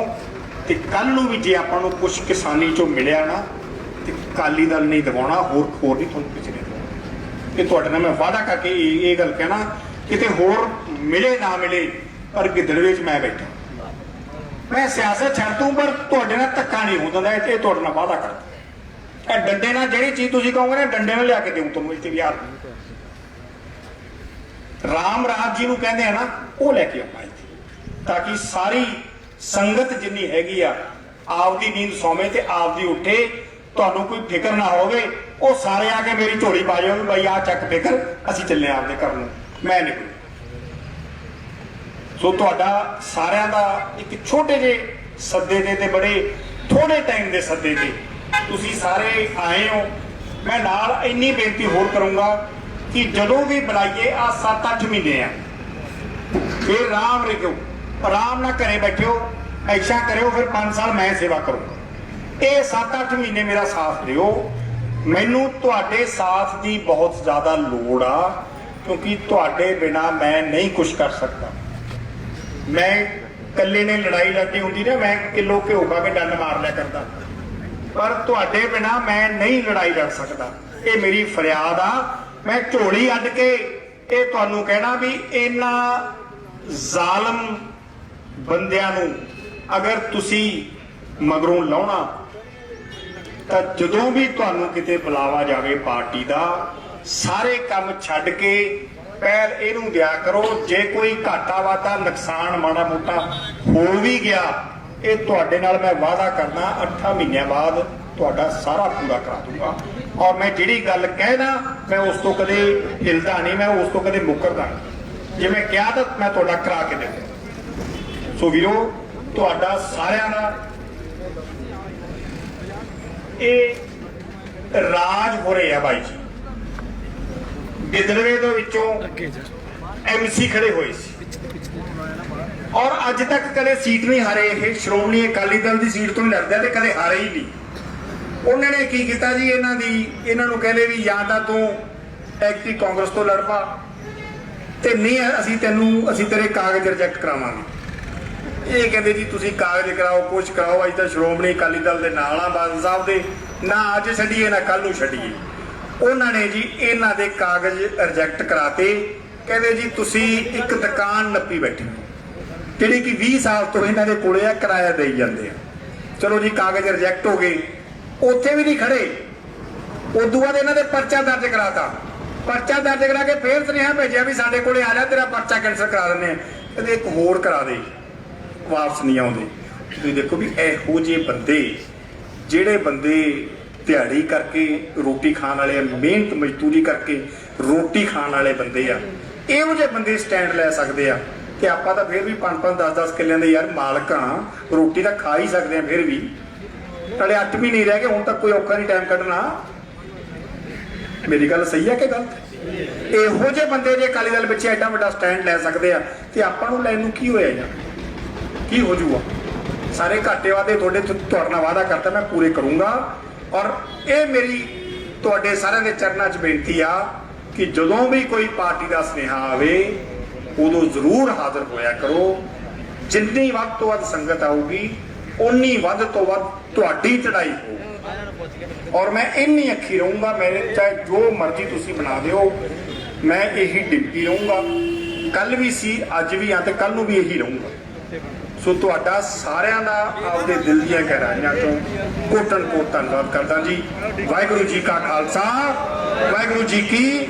ਤੇ ਕੱਲ ਨੂੰ ਵੀ ਜੇ ਆਪਾਂ ਨੂੰ ਕੁਝ ਕਿਸਾਨੀ ਚੋਂ ਮਿਲਿਆ ਨਾ ਤੇ ਅਕਾਲੀ ਦਲ ਨਹੀਂ ਦਵਾਉਣਾ, ਹੋਰ ਨਹੀਂ ਤੁਹਾਨੂੰ ਕਿਸੇ ਨੇ ਦਵਾਉਣਾ। ਇਹ ਤੁਹਾਡੇ ਨਾਲ ਮੈਂ ਵਾਅਦਾ ਕਰਕੇ ਇਹ ਗੱਲ ਕਹਿਣਾ, ਕਿਤੇ ਹੋਰ ਮਿਲੇ ਨਾ ਮਿਲੇ ਪਰ ਗਿੱਦੜਵੇ 'ਚ ਮੈਂ ਬੈਠਾ। ਮੈਂ ਸਿਆਸਤ ਛੱਡ ਦੂੰ ਪਰ ਤੁਹਾਡੇ ਨਾਲ ਧੱਕਾ ਨਹੀਂ ਹੁੰਦਾ। ਇਹ ਤੁਹਾਡੇ ਨਾਲ ਵਾਅਦਾ ਕਰਦਾ। ਇਹ ਡੰਡੇ ਨਾਲ ਜਿਹੜੀ ਚੀਜ਼ ਤੁਸੀਂ ਕਹੋਗੇ ਨਾ, ਡੰਡੇ ਨਾਲ ਲਿਆ ਕੇ ਦੇਉਂ ਤੁਹਾਨੂੰ ਇੱਥੇ ਯਾਰ। ਰਾਮ ਰਾਜ ਜੀ ਨੂੰ ਕਹਿੰਦੇ ਆ ਨਾ, ਉਹ ਲੈ ਕੇ ਆਉਣਾ ਇੱਥੇ, ਤਾਂ ਕਿ ਸਾਰੀ ਸੰਗਤ ਜਿੰਨੀ ਹੈਗੀ ਆ ਆਪਦੀ ਨੀਂਦ ਸੌਵੇਂ ਤੇ ਆਪਦੀ ਉੱਠੇ, ਤੁਹਾਨੂੰ ਕੋਈ ਫਿਕਰ ਨਾ ਹੋਵੇ। ਉਹ ਸਾਰੇ ਆ ਕੇ ਮੇਰੀ ਝੋਲੀ ਪਾ ਜਾਓ ਵੀ ਬਾਈ ਆ ਚੱਕ ਫਿਕਰ, ਅਸੀਂ ਚੱਲੇ ਆਪਦੇ ਘਰ ਨੂੰ, ਮੈਂ ਨਿਕਲੂ। ਸੋ ਤੁਹਾਡਾ ਸਾਰਿਆਂ ਦਾ ਇੱਕ ਛੋਟੇ ਜਿਹੇ ਸੱਦੇ ਤੇ ਬੜੇ ਥੋੜੇ ਟਾਈਮ ਦੇ ਸੱਦੇ ਤੇ ਤੁਸੀਂ ਸਾਰੇ ਆਏ ਹੋ। ਮੈਂ ਨਾਲ ਇੰਨੀ ਬੇਨਤੀ ਹੋਰ ਕਰੂੰਗਾ ਕਿ ਜਦੋਂ ਵੀ ਬਣਾਈਏ ਆ 7-8 ਮਹੀਨੇ ਆ, ਫਿਰ ਆਰਾਮ ਨਾਲ ਘਰੇ ਬੈਠਿਓ, ਐਸ਼ਾ ਕਰਿਓ, ਫਿਰ 5 ਸਾਲ ਮੈਂ ਸੇਵਾ ਕਰੂੰਗਾ। ਇਹ 7-8 ਮਹੀਨੇ ਮੇਰਾ ਸਾਥ ਦਿਓ। ਮੈਨੂੰ ਤੁਹਾਡੇ ਸਾਥ ਦੀ ਬਹੁਤ ਜ਼ਿਆਦਾ ਲੋੜ ਆ, ਕਿਉਂਕਿ ਤੁਹਾਡੇ ਬਿਨਾ ਮੈਂ ਨਹੀਂ ਕੁਝ ਕਰ ਸਕਦਾ। ਮੈਂ ਇਕੱਲੇ ਨੇ ਲੜਾਈ ਲੜਨੀ ਹੁੰਦੀ ਨਾ, ਮੈਂ ਕਿਲੋ ਘਿਓ ਖਾ ਕੇ ਡੰਡ ਮਾਰ ਲਿਆ ਕਰਦਾ, ਪਰ ਤੁਹਾਡੇ ਬਿਨਾ ਮੈਂ ਨਹੀਂ ਲੜਾਈ ਲੜ ਸਕਦਾ। ਇਹ ਮੇਰੀ ਫਰਿਆਦ ਆ। ਮੈਂ ਝੋਲੀ ਅੱਡ ਕੇ ਇਹ ਤੁਹਾਨੂੰ ਕਹਿਣਾ ਵੀ ਇਹਨਾਂ ਜ਼ਾਲਮ ਬੰਦਿਆਂ ਨੂੰ ਅਗਰ ਤੁਸੀਂ ਮਗਰੋਂ ਲਾਉਣਾ ਤਾਂ ਜਦੋਂ ਵੀ ਤੁਹਾਨੂੰ ਕਿਤੇ ਬੁਲਾਵਾ ਜਾਵੇ ਪਾਰਟੀ ਦਾ, ਸਾਰੇ ਕੰਮ ਛੱਡ ਕੇ ਪਹਿਲ ਇਹਨੂੰ ਦਿਆ ਕਰੋ। ਜੇ ਕੋਈ ਘਾਟਾ ਵਾਟਾ ਨੁਕਸਾਨ ਮਾੜਾ ਮੋਟਾ ਹੋ ਵੀ ਗਿਆ, ਇਹ ਤੁਹਾਡੇ ਨਾਲ ਮੈਂ ਵਾਅਦਾ ਕਰਦਾ 8 ਮਹੀਨਿਆਂ ਬਾਅਦ ਤੁਹਾਡਾ ਸਾਰਾ ਪੂਰਾ ਕਰਾ ਦੂੰਗਾ। ਔਰ ਮੈਂ ਜਿਹੜੀ ਗੱਲ ਕਹਿਣਾ ਮੈਂ ਉਸ ਤੋਂ ਕਦੇ ਹਿਲਦਾ ਨਹੀਂ, ਮੈਂ ਉਸ ਤੋਂ ਕਦੇ ਮੁੱਕਰਦਾ ਨਹੀਂ। ਜੇ ਮੈਂ ਕਿਹਾ ਤਾਂ ਮੈਂ ਤੁਹਾਡਾ ਕਰਾ ਕੇ ਦੇਵਾਂ। ਸੋ ਵੀਰੋ, ਤੁਹਾਡਾ ਸਾਰਿਆਂ ਦਾ ਇਹ ਰਾਜ ਹੋ ਰਿਹਾ ਬਾਈ ਜੀ। ਗਿੱਦੜਵੇ ਦੇ ਵਿੱਚੋਂ MC ਖੜੇ ਹੋਏ ਸੀ ਔਰ ਅੱਜ ਤੱਕ ਕਦੇ ਸੀਟ ਨਹੀਂ ਹਾਰੇ। ਇਹ ਸ਼੍ਰੋਮਣੀ ਅਕਾਲੀ ਦਲ ਦੀ ਸੀਟ ਤੋਂ ਲੜਦੇ ਤੇ ਕਦੇ ਹਾਰੇ ਹੀ ਨਹੀਂ। ਉਹਨਾਂ ਨੇ ਕੀ ਕੀਤਾ ਜੀ, ਇਹਨਾਂ ਨੂੰ ਕਹਿੰਦੇ ਵੀ ਜਾਂ ਤਾਂ ਤੂੰ ਐਕਟਿਵ ਕਾਂਗਰਸ ਤੋਂ ਲੜ ਪਾ, ਤੇ ਨਹੀਂ ਅਸੀਂ ਤੇਰੇ ਕਾਗਜ਼ ਰਿਜੈਕਟ ਕਰਾਵਾਂਗੇ। ਇਹ ਕਹਿੰਦੇ ਜੀ ਤੁਸੀਂ ਕਾਗਜ਼ ਕਰਾਓ, ਕੁਛ ਕਰਾਓ, ਅਸੀਂ ਤਾਂ ਸ਼੍ਰੋਮਣੀ ਅਕਾਲੀ ਦਲ ਦੇ ਨਾਲ ਆ ਬਾਦਲ ਸਾਹਿਬ ਦੇ, ਨਾ ਅੱਜ ਛੱਡੀਏ ਨਾ ਕੱਲ ਨੂੰ ਛੱਡੀਏ। ਉਹਨਾਂ ਨੇ ਜੀ ਇਹਨਾਂ ਦੇ ਕਾਗਜ਼ ਰਿਜੈਕਟ ਕਰਾਤੇ। ਕਹਿੰਦੇ ਜੀ ਤੁਸੀਂ ਇੱਕ ਦੁਕਾਨ ਨੱਪੀ ਬੈਠੇ ਜਿਹੜੀ ਕਿ 20 ਸਾਲ ਤੋਂ ਇਹਨਾਂ ਦੇ ਕੋਲੇ ਆ, ਕਿਰਾਇਆ ਦੇਈ ਜਾਂਦੇ ਆ। ਚਲੋ ਜੀ ਕਾਗਜ਼ ਰਿਜੈਕਟ ਹੋ ਗਏ, ਉੱਥੇ ਵੀ ਨਹੀਂ ਖੜੇ। ਉਦੋਂ ਬਾਅਦ ਇਹਨਾਂ ਦੇ ਪਰਚਾ ਦਰਜ ਕਰਾਤਾ। ਪਰਚਾ ਦਰਜ ਕਰਾ ਕੇ ਫੇਰ ਸੁਨੇਹਾ ਭੇਜਿਆ ਵੀ ਸਾਡੇ ਕੋਲੇ ਆ ਜਾ, ਤੇਰਾ ਪਰਚਾ ਕੈਂਸਲ ਕਰਾ ਦਿੰਦੇ ਆ। ਕਹਿੰਦੇ ਇੱਕ ਹੋਰ ਕਰਾ ਦੇ, ਵਾਪਸ ਨਹੀਂ ਆਉਂਦੇ। ਤੁਸੀਂ ਦੇਖੋ ਵੀ ਇਹੋ ਜਿਹੇ ਬੰਦੇ, ਜਿਹੜੇ ਬੰਦੇ ਦਿਹਾੜੀ ਕਰਕੇ ਰੋਟੀ ਖਾਣ ਵਾਲੇ ਆ, ਮਿਹਨਤ ਮਜ਼ਦੂਰੀ ਕਰਕੇ ਰੋਟੀ ਖਾਣ ਵਾਲੇ ਬੰਦੇ ਆ, ਇਹੋ ਜਿਹੇ ਬੰਦੇ ਸਟੈਂਡ ਲੈ ਸਕਦੇ ਆ। ਤੇ ਆਪਾਂ ਤਾਂ ਫਿਰ ਵੀ 5-5 10-10 ਕਿੱਲਿਆਂ ਦੇ ਯਾਰ ਮਾਲਕ ਆ, ਰੋਟੀ ਤਾਂ ਖਾ ਹੀ ਸਕਦੇ ਆ। ਫਿਰ ਵੀ ਨਾਲੇ 8 ਮਹੀਨੇ ਨਹੀਂ ਰਹਿ ਗਏ, ਹੁਣ ਤੱਕ ਕੋਈ ਔਖਾ ਨਹੀਂ ਟਾਈਮ ਕੱਢਣਾ। ਮੇਰੀ ਗੱਲ ਸਹੀ ਹੈ ਕਿ ਗਲਤ? ਇਹੋ ਜਿਹੇ ਬੰਦੇ ਜੇ ਅਕਾਲੀ ਦਲ ਪਿੱਛੇ ਐਡਾ ਵੱਡਾ ਸਟੈਂਡ ਲੈ ਸਕਦੇ ਆ, ਤੇ ਆਪਾਂ ਨੂੰ ਲੈਣ ਨੂੰ ਕੀ ਹੋਇਆ ਯਾਰ? ਕੀ ਹੋ ਜੂਗਾ? ਸਾਰੇ ਘਾਟੇ ਵਾਦੇ ਤੁਹਾਡੇ ਨਾਲ ਵਾਅਦਾ ਕਰਤਾ ਮੈਂ ਪੂਰੇ ਕਰੂੰਗਾ। ਔਰ ਇਹ ਮੇਰੀ ਤੁਹਾਡੇ ਸਾਰਿਆਂ ਦੇ ਚਰਨਾਂ 'ਚ ਬੇਨਤੀ ਆ ਕਿ ਜਦੋਂ ਵੀ ਕੋਈ ਪਾਰਟੀ ਦਾ ਸੁਨੇਹਾ ਆਵੇ ਉਦੋਂ ਜ਼ਰੂਰ ਹਾਜ਼ਰ ਹੋਇਆ ਕਰੋ। ਜਿੰਨੀ ਵੱਧ ਤੋਂ ਵੱਧ ਸੰਗਤ ਆਊਗੀ, ਉਨੀ ਵੱਧ ਤੋਂ ਵੱਧ ਤੁਹਾਡੀ ਚੜ੍ਹਾਈ ਹੋਊ। ਔਰ ਮੈਂ ਇੰਨੀ ਅੱਖੀ ਰਹੂੰਗਾ, ਮੇਰੇ ਚਾਹੇ ਜੋ ਮਰਜ਼ੀ ਤੁਸੀਂ ਬਣਾ ਦਿਓ, ਮੈਂ ਇਹੀ ਡਿੰਪੀ ਰਹੂੰਗਾ। ਕੱਲ ਵੀ ਸੀ, ਅੱਜ ਵੀ ਆ, ਤੇ ਕੱਲ ਨੂੰ ਵੀ ਇਹੀ ਰਹੂੰਗਾ। ਸੋ ਤੁਹਾਡਾ ਸਾਰਿਆਂ ਦਾ ਆਪਦੇ ਦਿਲ ਦੀਆਂ ਗਹਿਰਾਈਆਂ ਤੋਂ ਕੋਟਨ ਕੋਟ ਧੰਨਵਾਦ ਕਰਦਾ ਜੀ। ਵਾਹਿਗੁਰੂ ਜੀ ਕਾ ਖਾਲਸਾ, ਵਾਹਿਗੁਰੂ ਜੀ ਕੀ